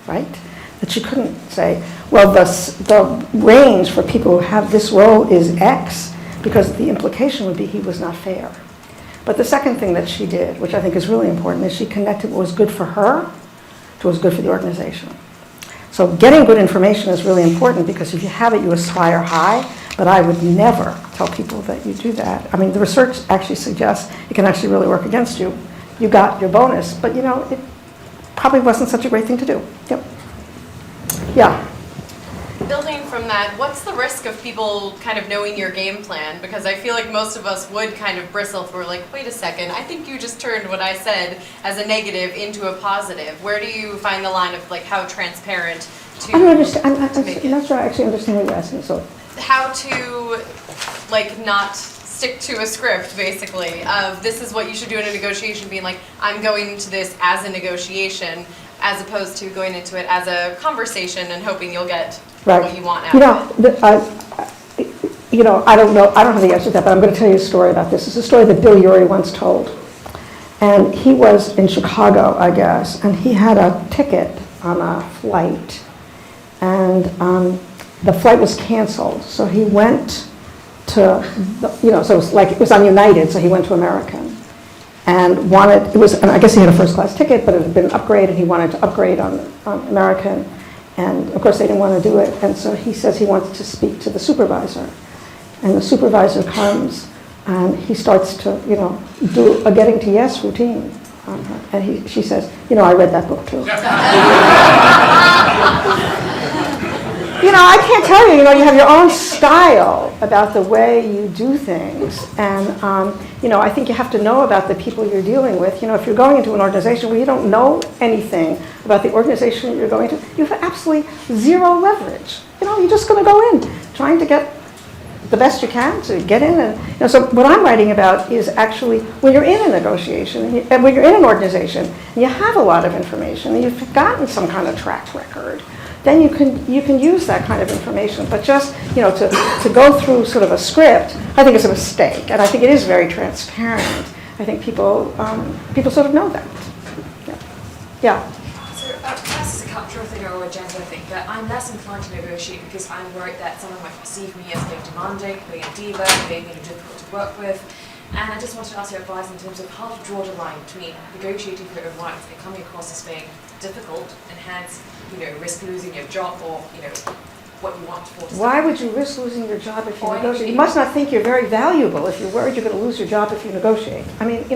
right? That she couldn't say, well, the range for people who have this role is X, because the implication would be he was not fair. But the second thing that she did, which I think is really important, is she connected what was good for her to what was good for the organization. So getting good information is really important, because if you have it, you aspire high, but I would never tell people that you do that. I mean, the research actually suggests it can actually really work against you. You got your bonus, but it probably wasn't such a great thing to do. Yep. Yeah. Building from that, what's the risk of people kind of knowing your game plan? Because I feel like most of us would kind of bristle if we're like, wait a second, I think you just turned what I said as a negative into a positive. Where do you find the line of like how transparent to I don't understand. make I'm not sure I actually understand what you're asking. So how to like not stick to a script, basically, of this is what you should do in a negotiation, being like, I'm going into this as a negotiation, as opposed to going into it as a conversation and hoping you'll get what you want out of it. I don't know. I don't have the answer to that, but I'm going to tell you a story about this. It's a story that Bill Urey once told. And he was in Chicago, I guess, and he had a ticket on a flight. And the flight was canceled, so he went to, so it was on United, so he went to American. And I guess he had a first class ticket, but it had been upgraded. He wanted to upgrade on American. And of course they didn't want to do it. And so he says he wants to speak to the supervisor. And the supervisor comes and he starts to, do a getting to yes routine on her. And she says, I read that book too. I can't tell you, you have your own style about the way you do things. And, I think you have to know about the people you're dealing with. If you're going into an organization where you don't know anything about the organization you're going to, you have absolutely zero leverage. You're just going to go in trying to get the best you can to get in. And so what I'm writing about is actually when you're in a negotiation, and when you're in an organization, and you have a lot of information, and you've gotten some kind of track record, then you can use that kind of information. But just to go through sort of a script, I think is a mistake, and I think it is very transparent. I think people sort of know that. Yeah. So that's a cultural thing or a gender thing, but I'm less inclined to negotiate because I'm worried that someone might perceive me as being demanding, being a diva, being difficult to work with. And I just wanted to ask your advice in terms of how to draw the line between negotiating for your rights and coming across as being difficult and hence, risk losing your job or, what you want for. Why would you risk losing your job if you negotiate? You must not think you're very valuable if you're worried you're going to lose your job if you negotiate. I mean,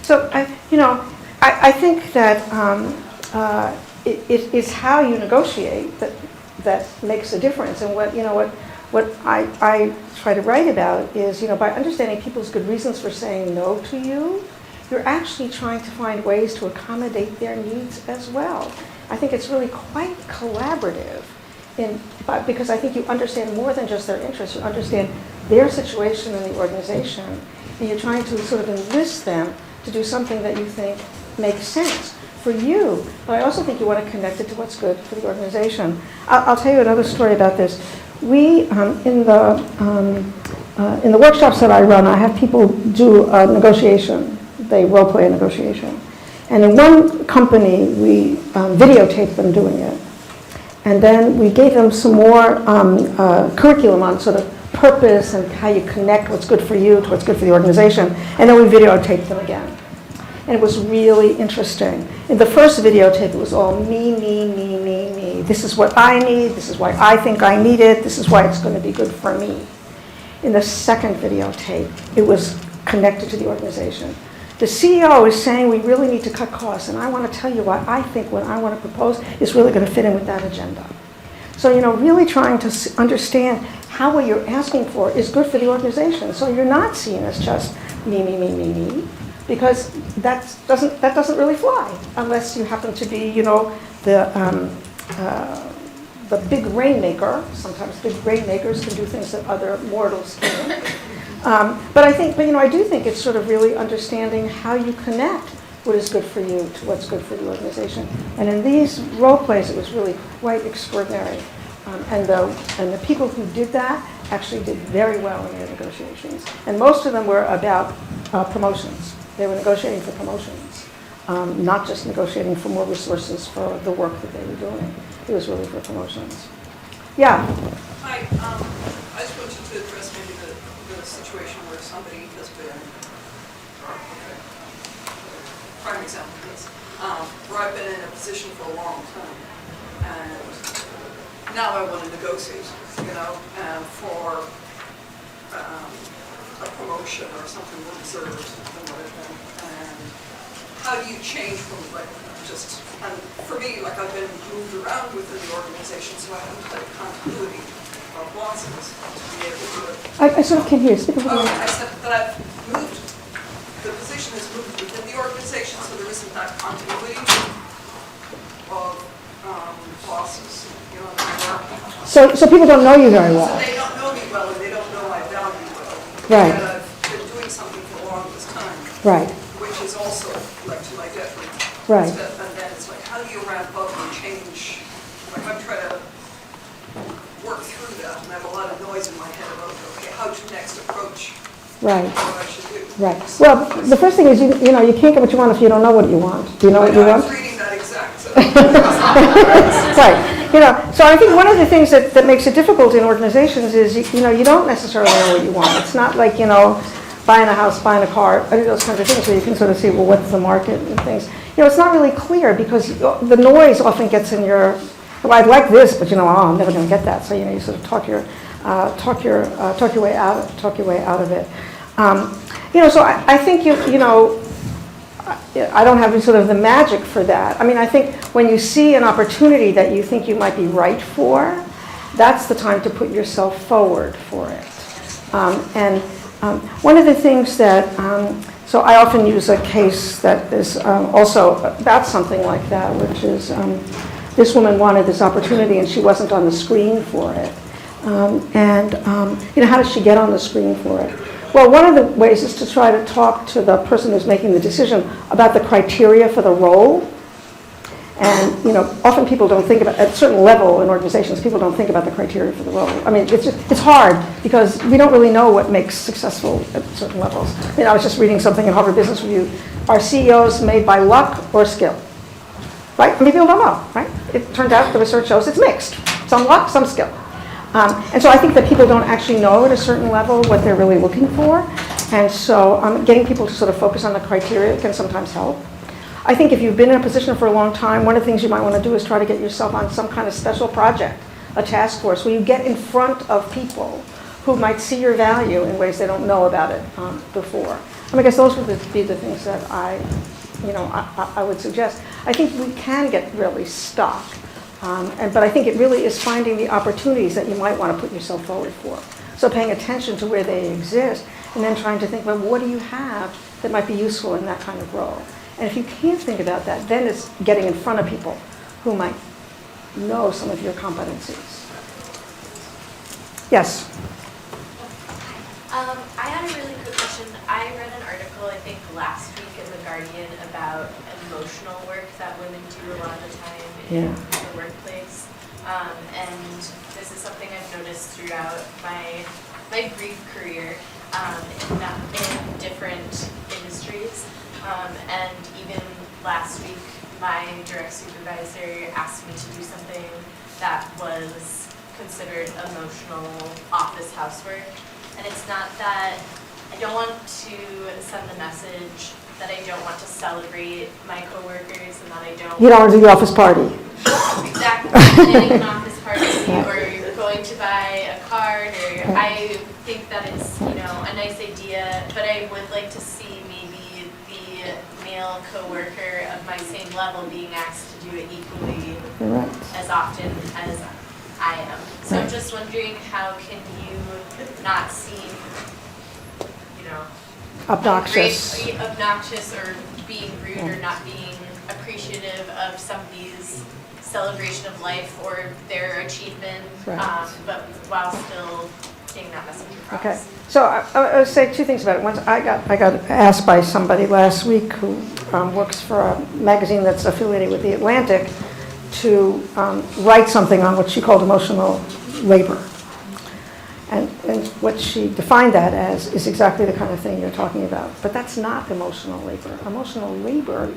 so I think that it is how you negotiate that makes a difference. And what I try to write about is, by understanding people's good reasons for saying no to you, you're actually trying to find ways to accommodate their needs as well. I think it's really quite collaborative because I think you understand more than just their interests. You understand their situation in the organization, and you're trying to sort of enlist them to do something that you think makes sense for you. But I also think you want to connect it to what's good for the organization. I'll tell you another story about this. We, in the workshops that I run, I have people do a negotiation. They role play a negotiation. And in one company, we videotaped them doing it. And then we gave them some more curriculum on sort of purpose and how you connect what's good for you to what's good for the organization. And then we videotaped them again. And it was really interesting. In the first videotape, it was all me. This is what I need. This is why I think I need it. This is why it's going to be good for me. In the second videotape, it was connected to the organization. The CEO is saying we really need to cut costs, and I want to tell you why I think what I want to propose is really going to fit in with that agenda. So, really trying to understand how what you're asking for is good for the organization. So you're not seen as just me, because that doesn't really fly unless you happen to be, the big rainmaker. Sometimes big rainmakers can do things that other mortals can't. But I do think it's sort of really understanding how you connect what is good for you to what's good for the organization. And in these role plays, it was really quite extraordinary. And the people who did that actually did very well in their negotiations. And most of them were about promotions. They were negotiating for promotions, not just negotiating for more resources for the work that they were doing. It was really for promotions. Yeah? Hi, I just wanted to address maybe the situation where somebody has been, prime example of this, where I've been in a position for a long time, and now I want to negotiate, for a promotion or something reserved and whatever. And how do you change from and for me, I've been moved around within the organization, so I haven't had continuity of bosses to be able to. I sort of can hear you. I said that I've moved, the position has moved within the organization, so there isn't that continuity of bosses, So people don't know you very well. So they don't know me well, and they don't know my value well. Right. And I've been doing something for the longest time. Right. Which is also to my detriment. Right. And then it's how do you ramp up and change? I'm trying to work through that, and I have a lot of noise in my head about, how to next approach Right. what I should do. Right. Well, the first thing is, you can't get what you want if you don't know what you want. Do you know what you want? I was reading that exact. So. Right. So I think one of the things that makes it difficult in organizations is, you don't necessarily know what you want. It's not like, buying a house, buying a car, those kinds of things where you can sort of see, well, what's the market and things. It's not really clear because the noise often gets in your, well, I'd like this, but I'm never going to get that. So you sort of talk your way out of it. So I think I don't have sort of the magic for that. I mean, I think when you see an opportunity that you think you might be right for, that's the time to put yourself forward for it. One of the things that, so I often use a case that is also about something like that, which is this woman wanted this opportunity and she wasn't on the screen for it. How does she get on the screen for it? Well, one of the ways is to try to talk to the person who's making the decision about the criteria for the role. And often people don't think about, at a certain level in organizations, people don't think about the criteria for the role. I mean, it's hard because we don't really know what makes successful at certain levels. I was just reading something in Harvard Business Review. Are CEOs made by luck or skill? Right? I mean, people don't know, right? It turned out the research shows it's mixed. Some luck, some skill. And so I think that people don't actually know at a certain level what they're really looking for. And so getting people to sort of focus on the criteria can sometimes help. I think if you've been in a position for a long time, one of the things you might want to do is try to get yourself on some kind of special project, a task force, where you get in front of people who might see your value in ways they don't know about it before. I guess those would be the things that I would suggest. I think we can get really stuck. But I think it really is finding the opportunities that you might want to put yourself forward for. So paying attention to where they exist and then trying to think, well, what do you have that might be useful in that kind of role? And if you can't think about that, then it's getting in front of people who might know some of your competencies. Yes? I had a really quick question. I read an article, I think last week in The Guardian, about emotional work that women do a lot of the time in the workplace. And this is something I've noticed throughout my brief career in different industries. And even last week, my direct supervisor asked me to do something that was considered emotional office housework. And it's not that I don't want to send the message that I don't want to celebrate my coworkers and that I don't... You don't want to do the office party. Exactly. Planning an office party or going to buy a card. Or I think that it's, a nice idea, but I would like to see maybe the male coworker of my same level being asked to do it equally as often as I am. So I'm just wondering, how can you not seem, obnoxious or being rude or not being appreciative of somebody's celebration of life or their achievement, but while still getting that message across. Okay, so I would say two things about it. Once I got asked by somebody last week who works for a magazine that's affiliated with The Atlantic to write something on what she called emotional labor. And what she defined that as is exactly the kind of thing you're talking about. But that's not emotional labor. Emotional labor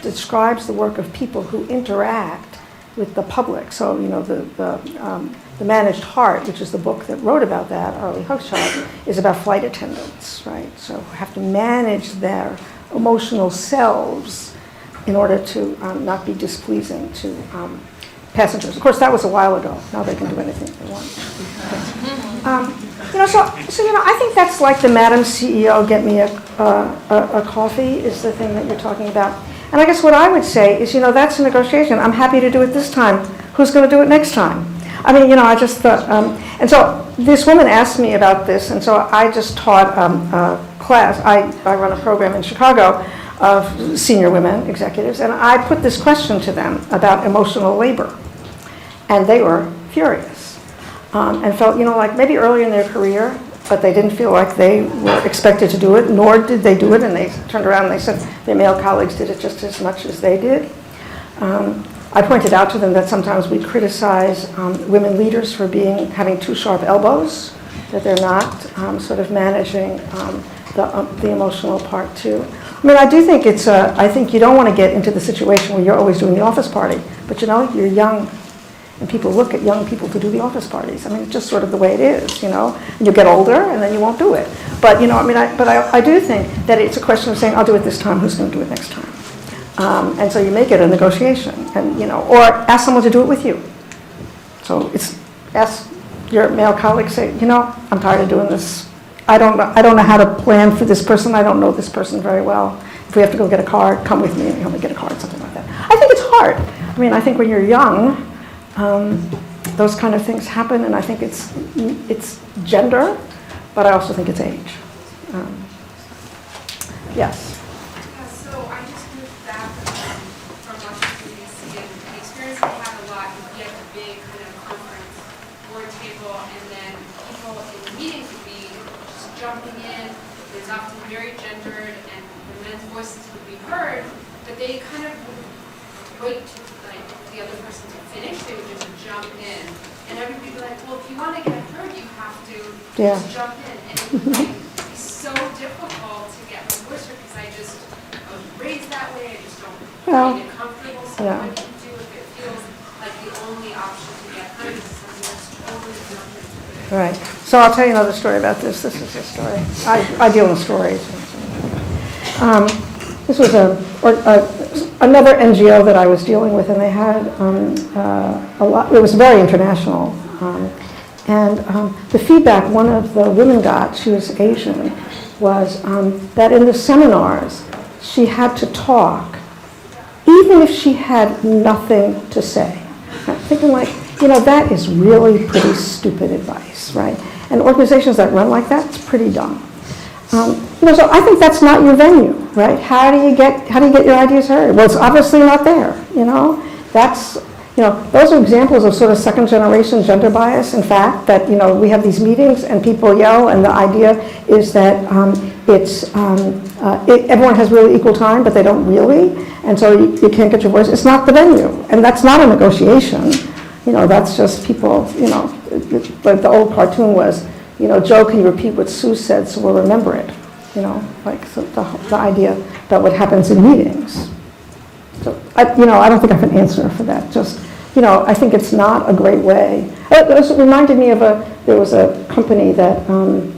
describes the work of people who interact with the public. So, the Managed Heart, which is the book that wrote about that, Arlie Hochschild, is about flight attendants, right? So have to manage their emotional selves in order to not be displeasing to passengers. Of course, that was a while ago. Now they can do anything they want. Okay. I think that's like the Madam CEO, get me a coffee is the thing that you're talking about. And I guess what I would say is, that's a negotiation. I'm happy to do it this time. Who's going to do it next time? I mean, I just thought, and so this woman asked me about this, and so I just taught a class. I run a program in Chicago of senior women executives, and I put this question to them about emotional labor. And they were furious and felt, like maybe early in their career, but they didn't feel like they were expected to do it, nor did they do it. And they turned around and they said their male colleagues did it just as much as they did. I pointed out to them that sometimes we criticize women leaders for having too sharp elbows, that they're not sort of managing the emotional part too. I mean, I do think I think you don't want to get into the situation where you're always doing the office party, but you're young. And people look at young people to do the office parties. I mean, it's just sort of the way it is, And you get older, and then you won't do it. But I do think that it's a question of saying, I'll do it this time. Who's going to do it next time? And so you make it a negotiation, and or ask someone to do it with you. So ask your male colleague, say, I'm tired of doing this. I don't know how to plan for this person. I don't know this person very well. If we have to go get a card, come with me and help me get a card, something like that. I think it's hard. I mean, I think when you're young, those kind of things happen, and I think it's gender, but I also think it's age. Yes. So I just moved back from Washington DC, and the experience we had a lot would be at the big kind of conference board table, and then people in the meetings would be just jumping in. It was often very gendered, and the men's voices would be heard, but they kind of would wait to like the other person to finish. They would just jump in, and everybody would be like, "Well, if you want to get heard, you have to just jump in." And it would like be so difficult to get my voice heard because I was raised that way. I just don't find it comfortable. So what do you do if it feels like the only option to get heard is something that's totally different? Right. So I'll tell you another story about this. This is a story. I deal in stories. This was another NGO that I was dealing with, and they had a lot. It was very international. And the feedback one of the women got, she was Asian, was that in the seminars she had to talk, even if she had nothing to say. I'm thinking like, that is really pretty stupid advice, right? And organizations that run like that, it's pretty dumb. So I think that's not your venue, right? How do you get your ideas heard? Well, it's obviously not there. That's those are examples of sort of second generation gender bias. In fact, that we have these meetings and people yell, and the idea is that everyone has really equal time, but they don't really, and so you can't get your voice. It's not the venue, and that's not a negotiation. That's just people. Like the old cartoon was, Joe, can you repeat what Sue said so we'll remember it? So the idea about what happens in meetings. So I don't think I have an answer for that. Just, I think it's not a great way. It reminded me of there was a company that,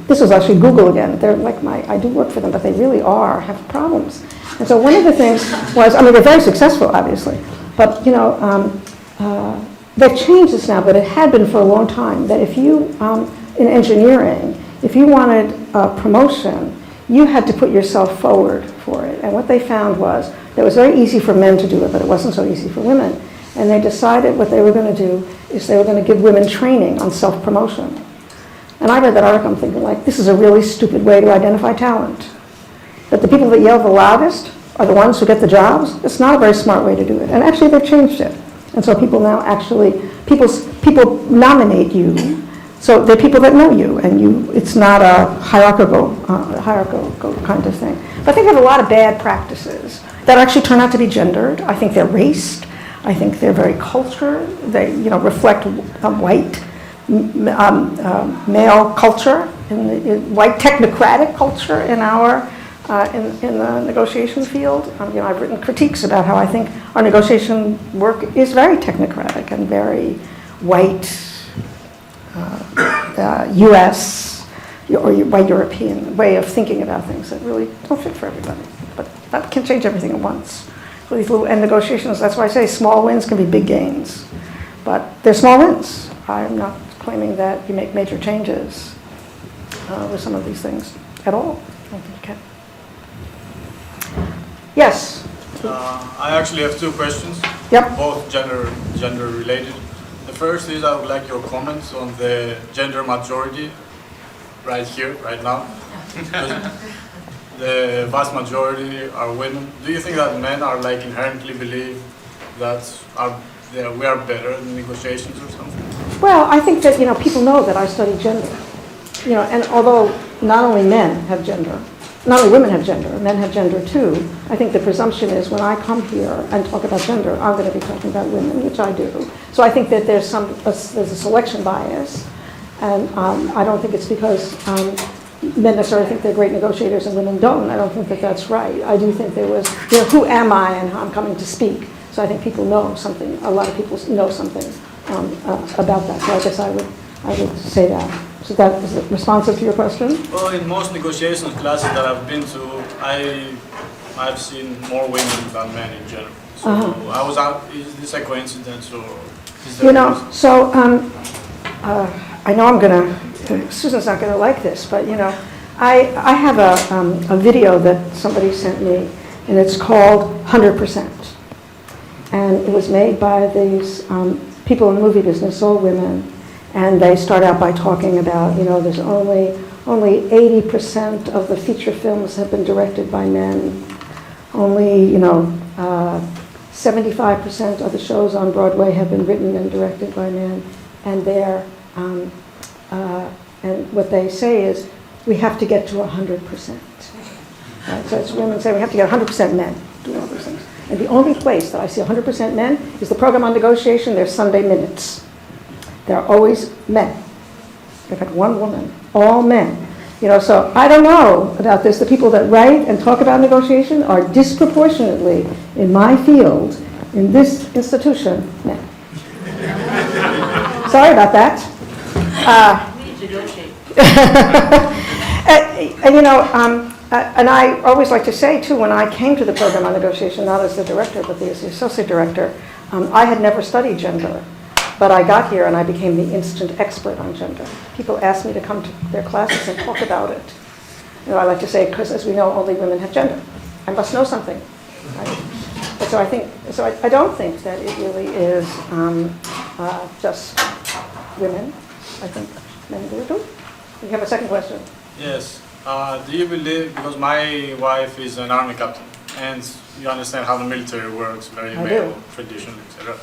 this was actually Google again. They're like I do work for them, but they really have problems. And so one of the things was, they're very successful, obviously, but, they've changed this now, but it had been for a long time, that if you, in engineering, if you wanted a promotion, you had to put yourself forward for it. And what they found was that it was very easy for men to do it, but it wasn't so easy for women. And they decided what they were going to do is they were going to give women training on self-promotion. And I read that article, I'm thinking, this is a really stupid way to identify talent. That the people that yell the loudest are the ones who get the jobs. It's not a very smart way to do it. And actually, they've changed it. And so people now people nominate you. So they're people that know you, and it's not a hierarchical kind of thing. But I think we have a lot of bad practices that actually turn out to be gendered. I think they're raced. I think they're very cultured. They, reflect white male culture, white technocratic culture in our in the negotiation field. I've written critiques about how I think our negotiation work is very technocratic and very white. U.S. or white European way of thinking about things that really don't fit for everybody. But that can change everything at once. So these little end negotiations, that's why I say small wins can be big gains. But they're small wins. I'm not claiming that you make major changes with some of these things at all. I don't think you can. Yes? I actually have two questions. Yep. Both gender related. The first is I would like your comments on the gender majority right here, right now. The vast majority are women. Do you think that men are inherently believe that we are better in negotiations or something? Well, I think that people know that I study gender. And although not only men have gender, not only women have gender, men have gender too. I think the presumption is when I come here and talk about gender, I'm going to be talking about women, which I do. So I think that there's a selection bias, and I don't think it's because men necessarily think they're great negotiators and women don't. I don't think that that's right. I do think there was, who am I and how I'm coming to speak. So I think people know something. A lot of people know something about that. So I guess I would say that. So that is it responsive to your question? Well, in most negotiation classes that I've been to, I've seen more women than men in general. So I was out. Is this a coincidence or? Is there So I know I'm gonna. Susan's not gonna like this, but I have a video that somebody sent me, and it's called 100%, and it was made by these people in the movie business, all women, and they start out by talking about, there's only 80% of the feature films have been directed by men. Only, 75% of the shows on Broadway have been written and directed by men. And and what they say is, we have to get to 100%. Right? So it's women say we have to get 100% men doing all these things. And the only place that I see 100% men is the program on negotiation, their Sunday minutes. They're always men. They've had one woman, all men. So I don't know about this. The people that write and talk about negotiation are disproportionately, in my field, in this institution, men. Sorry about that. And I always like to say, too, when I came to the program on negotiation, not as the director, but as the associate director, I had never studied gender. But I got here and I became the instant expert on gender. People asked me to come to their classes and talk about it. I like to say, because as we know, only women have gender. I must know something. Right? But so I don't think that it really is just women. I think men do it too. You have a second question? Yes. Do you believe, because my wife is an army captain, and you understand how the military works, very male, traditional, etc.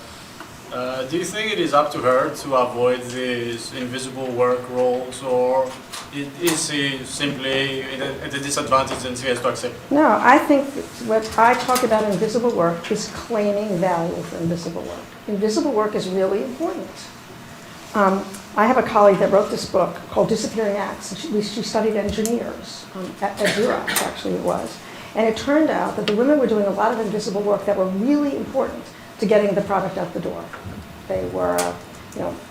Do you think it is up to her to avoid these invisible work roles, or is she simply at a disadvantage and she has to accept it? No, I think what I talk about invisible work is claiming value for invisible work. Invisible work is really important. I have a colleague that wrote this book called Disappearing Acts, and she studied engineers at Deborah, actually it was. And it turned out that the women were doing a lot of invisible work that were really important to getting the product out the door. They were,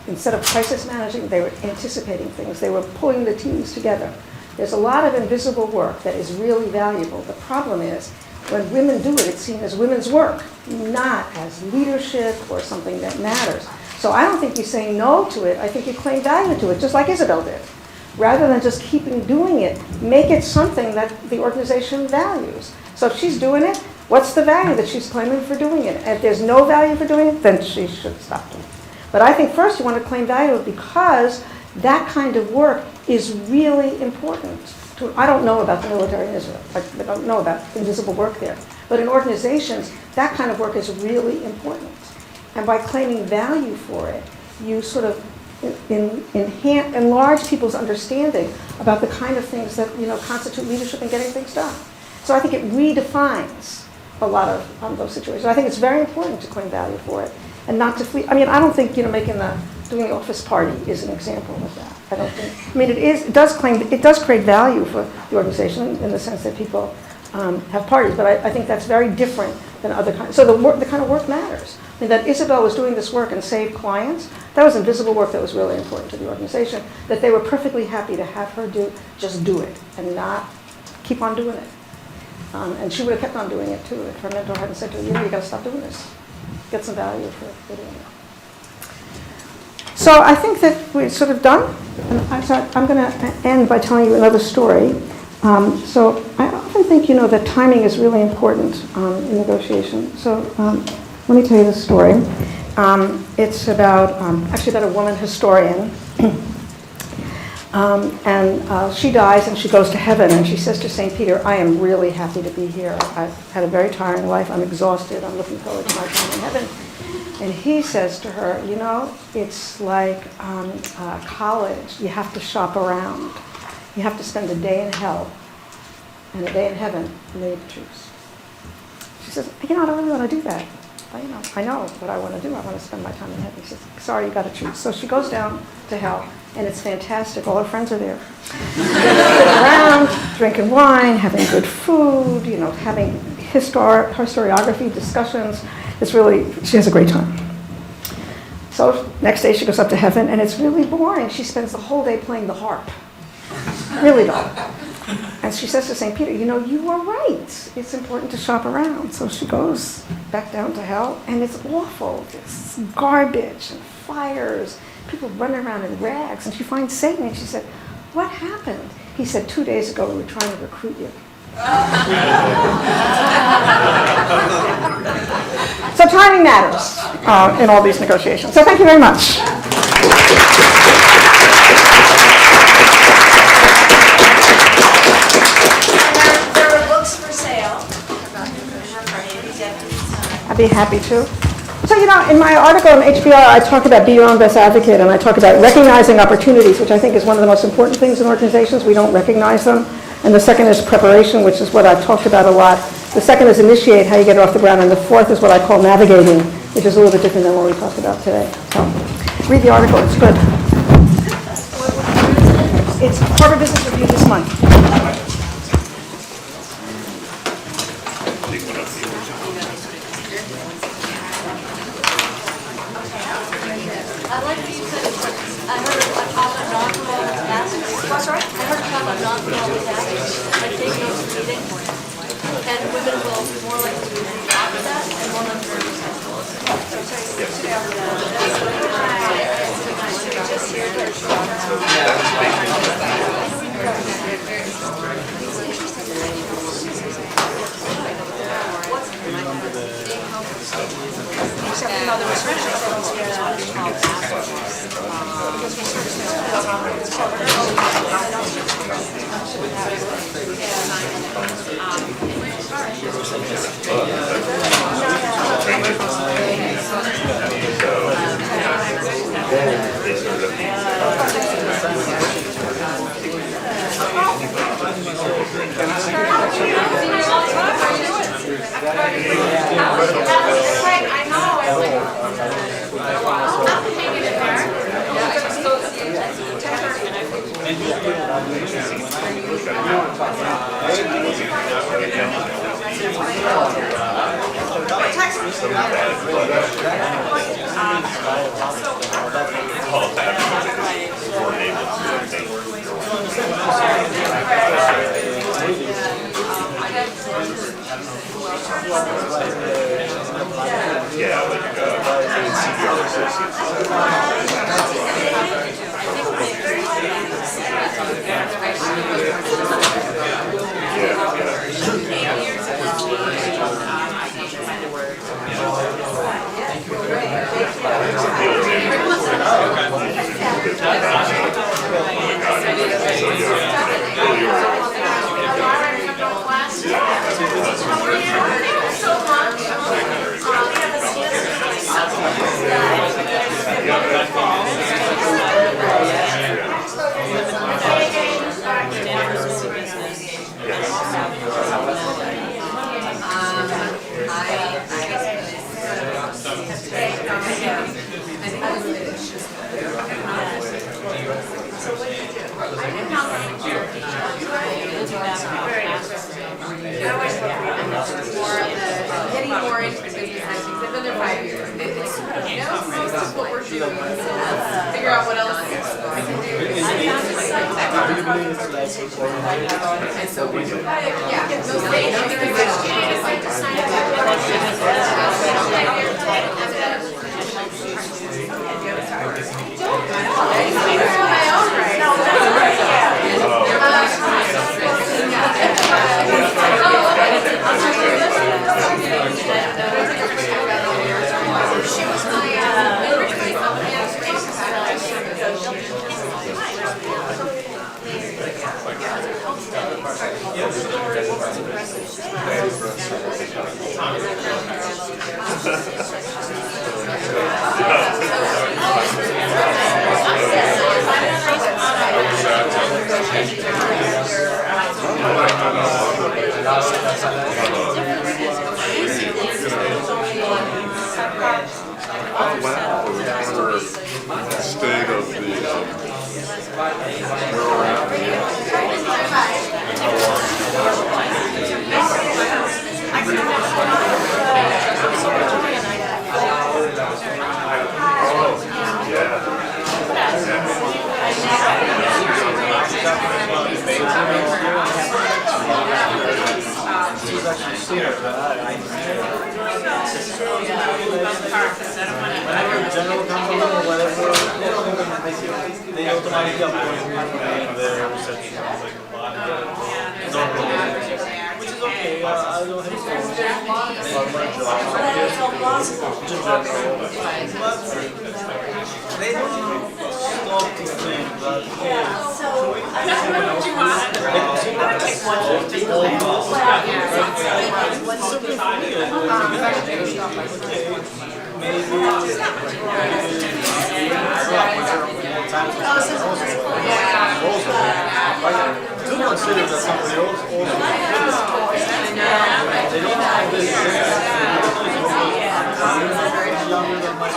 instead of crisis managing, they were anticipating things. They were pulling the teams together. There's a lot of invisible work that is really valuable. The problem is, when women do it, it's seen as women's work, not as leadership or something that matters. So I don't think you say no to it. I think you claim value to it, just like Isabel did. Rather than just keeping doing it, make it something that the organization values. So if she's doing it, what's the value that she's claiming for doing it? And if there's no value for doing it, then she should stop doing it. But I think first you want to claim value because that kind of work is really important. I don't know about the military in Israel. I don't know about invisible work there. But in organizations, that kind of work is really important. And by claiming value for it, you sort of enlarge people's understanding about the kind of things that constitute leadership and getting things done. So I think it redefines a lot of those situations. I think it's very important to claim value for it and not to flee. I mean, I don't think doing the office party is an example of that. I don't think. I mean, it does create value for the organization in the sense that people have parties, but I think that's very different than other kinds. So the kind of work matters. I mean, that Isabel was doing this work and saved clients, that was invisible work that was really important to the organization, that they were perfectly happy to have her just do it and not keep on doing it. And she would have kept on doing it too if her mentor hadn't said to her, you got to stop doing this. Get some value for doing it. So I think that we're sort of done. And I'm going to end by telling you another story. So I often think, that timing is really important in negotiation. So let me tell you this story. It's actually about a woman historian. And she dies and she goes to heaven and she says to St. Peter, I am really happy to be here. I've had a very tiring life. I'm exhausted. I'm looking forward to my time in heaven. And he says to her, it's like college. You have to shop around. You have to spend a day in hell and a day in heaven, and then you have to choose. She says, I don't really want to do that. I know what I want to do. I want to spend my time in heaven. He says, sorry, you got to choose. So she goes down to hell, and it's fantastic. All her friends are there. Sitting around, drinking wine, having good food, having historiography discussions. She has a great time. So next day she goes up to heaven, and it's really boring. She spends the whole day playing the harp. Really dull. And she says to St. Peter, you were right. It's important to shop around. So she goes back down to hell, and it's awful. There's garbage and fires, people running around in rags. And she finds Satan, and she said, what happened? He said, 2 days ago we were trying to recruit you. So timing matters. in all these negotiations. So thank you very much. There are books for sale. I'd be happy to. So, in my article in HBR, I talk about be your own best advocate, and I talk about recognizing opportunities, which I think is one of the most important things in organizations. We don't recognize them. And the second is preparation, which is what I've talked about a lot. The second is initiate, how you get it off the ground. And the fourth is what I call navigating, which is a little bit different than what we talked about today. So, read the article. It's good. It's Harvard Business Review this month. I'd like for you to, I heard a talk on non-formal tasks. What's right? I heard a talk on non-formal tasks, like taking notes of meetings. And women will more likely to be after that and more likely to be successful. Getting more into the business aspects. I've been there 5 years. It's most of what we're doing. Figure out what else I can do. And so we do. Yeah, those things. State of the where we're at. General company or whatever, they automatically appoint me the reception, which is okay. okay, I don't have to about my job. They don't stop to think that, do consider that somebody else also they don't have this younger than my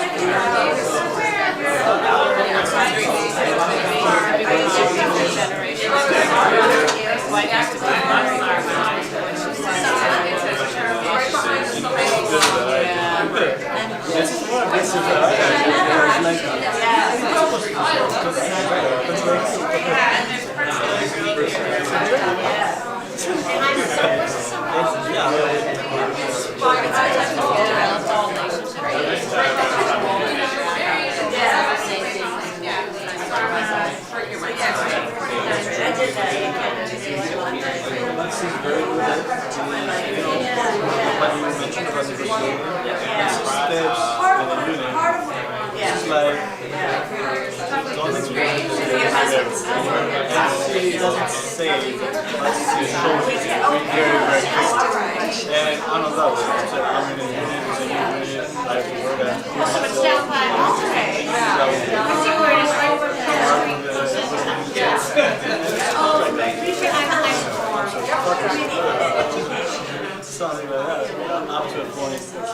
something like that, up to a point, it's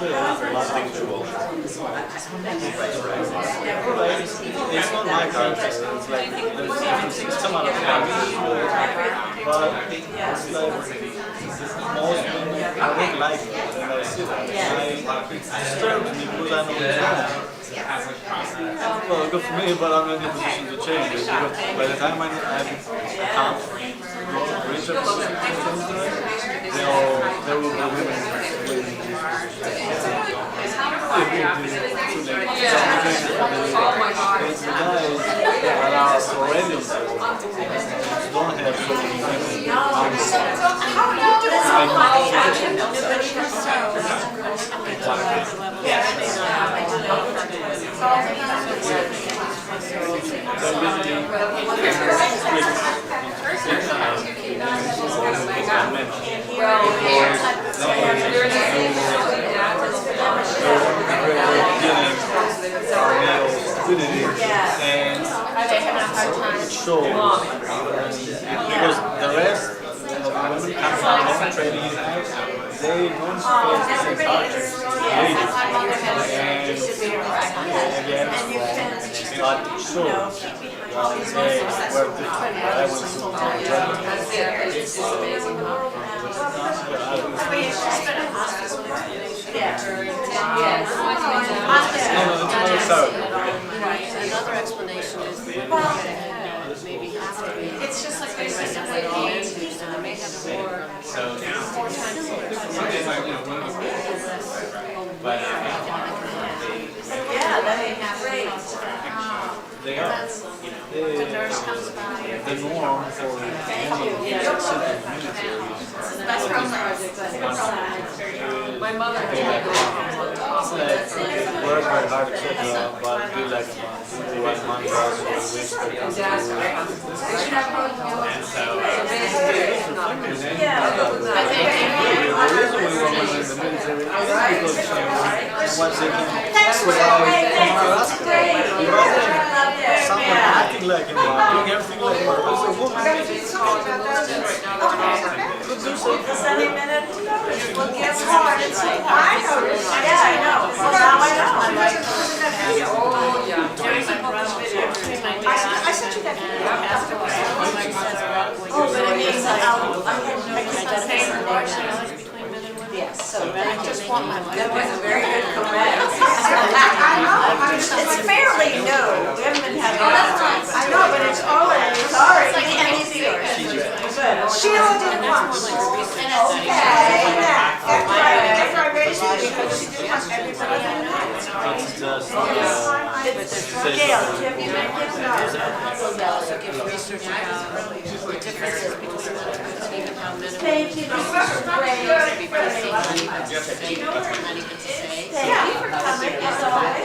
not my character, it's like, there's some other characters, but it's like, most women, I don't like it, and I see that, it disturbs me because I know it's wrong. Well, good for me, but I'm not in a position to change it, because by the time I can't reach a position to change it, there will be women waiting. It's the guys that are already don't have so many and it shows because the rest of the women come from long training in house, they don't suppose the same culture. Again, but it shows that they were different. I went to Another explanation is maybe have to be. It's just like there's this way they may have more time. Yeah, that may have great. They are. The nurse comes by. The norm for That's from project. My mother work very hard, etc., but do like do like mantras or whisper. Once they can someone acting like him, doing everything like him. Could do something. 70 minute notice. Well, guess what? It's I know. Yeah, I know. Well, now I know. I'm like, I sent you that video. Oh, but it means yes, so I just want my, that was a very good correct. It's fairly new. We haven't been having I know, but it's already, sorry. Good. Sheila did once. Okay. After I raised you, because she did once, everybody had that. It's just, Gail, have you met him? No. Also give research about the differences between even how men and Thank you, this is great. Thank you for coming, as always.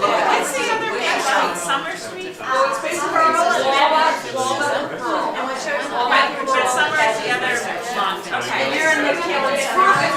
What's the other name on Summer Street? Oh, it's basically Pearl and Pearl. And what's yours? But Summer is the other one. Okay, you're in the Kansas.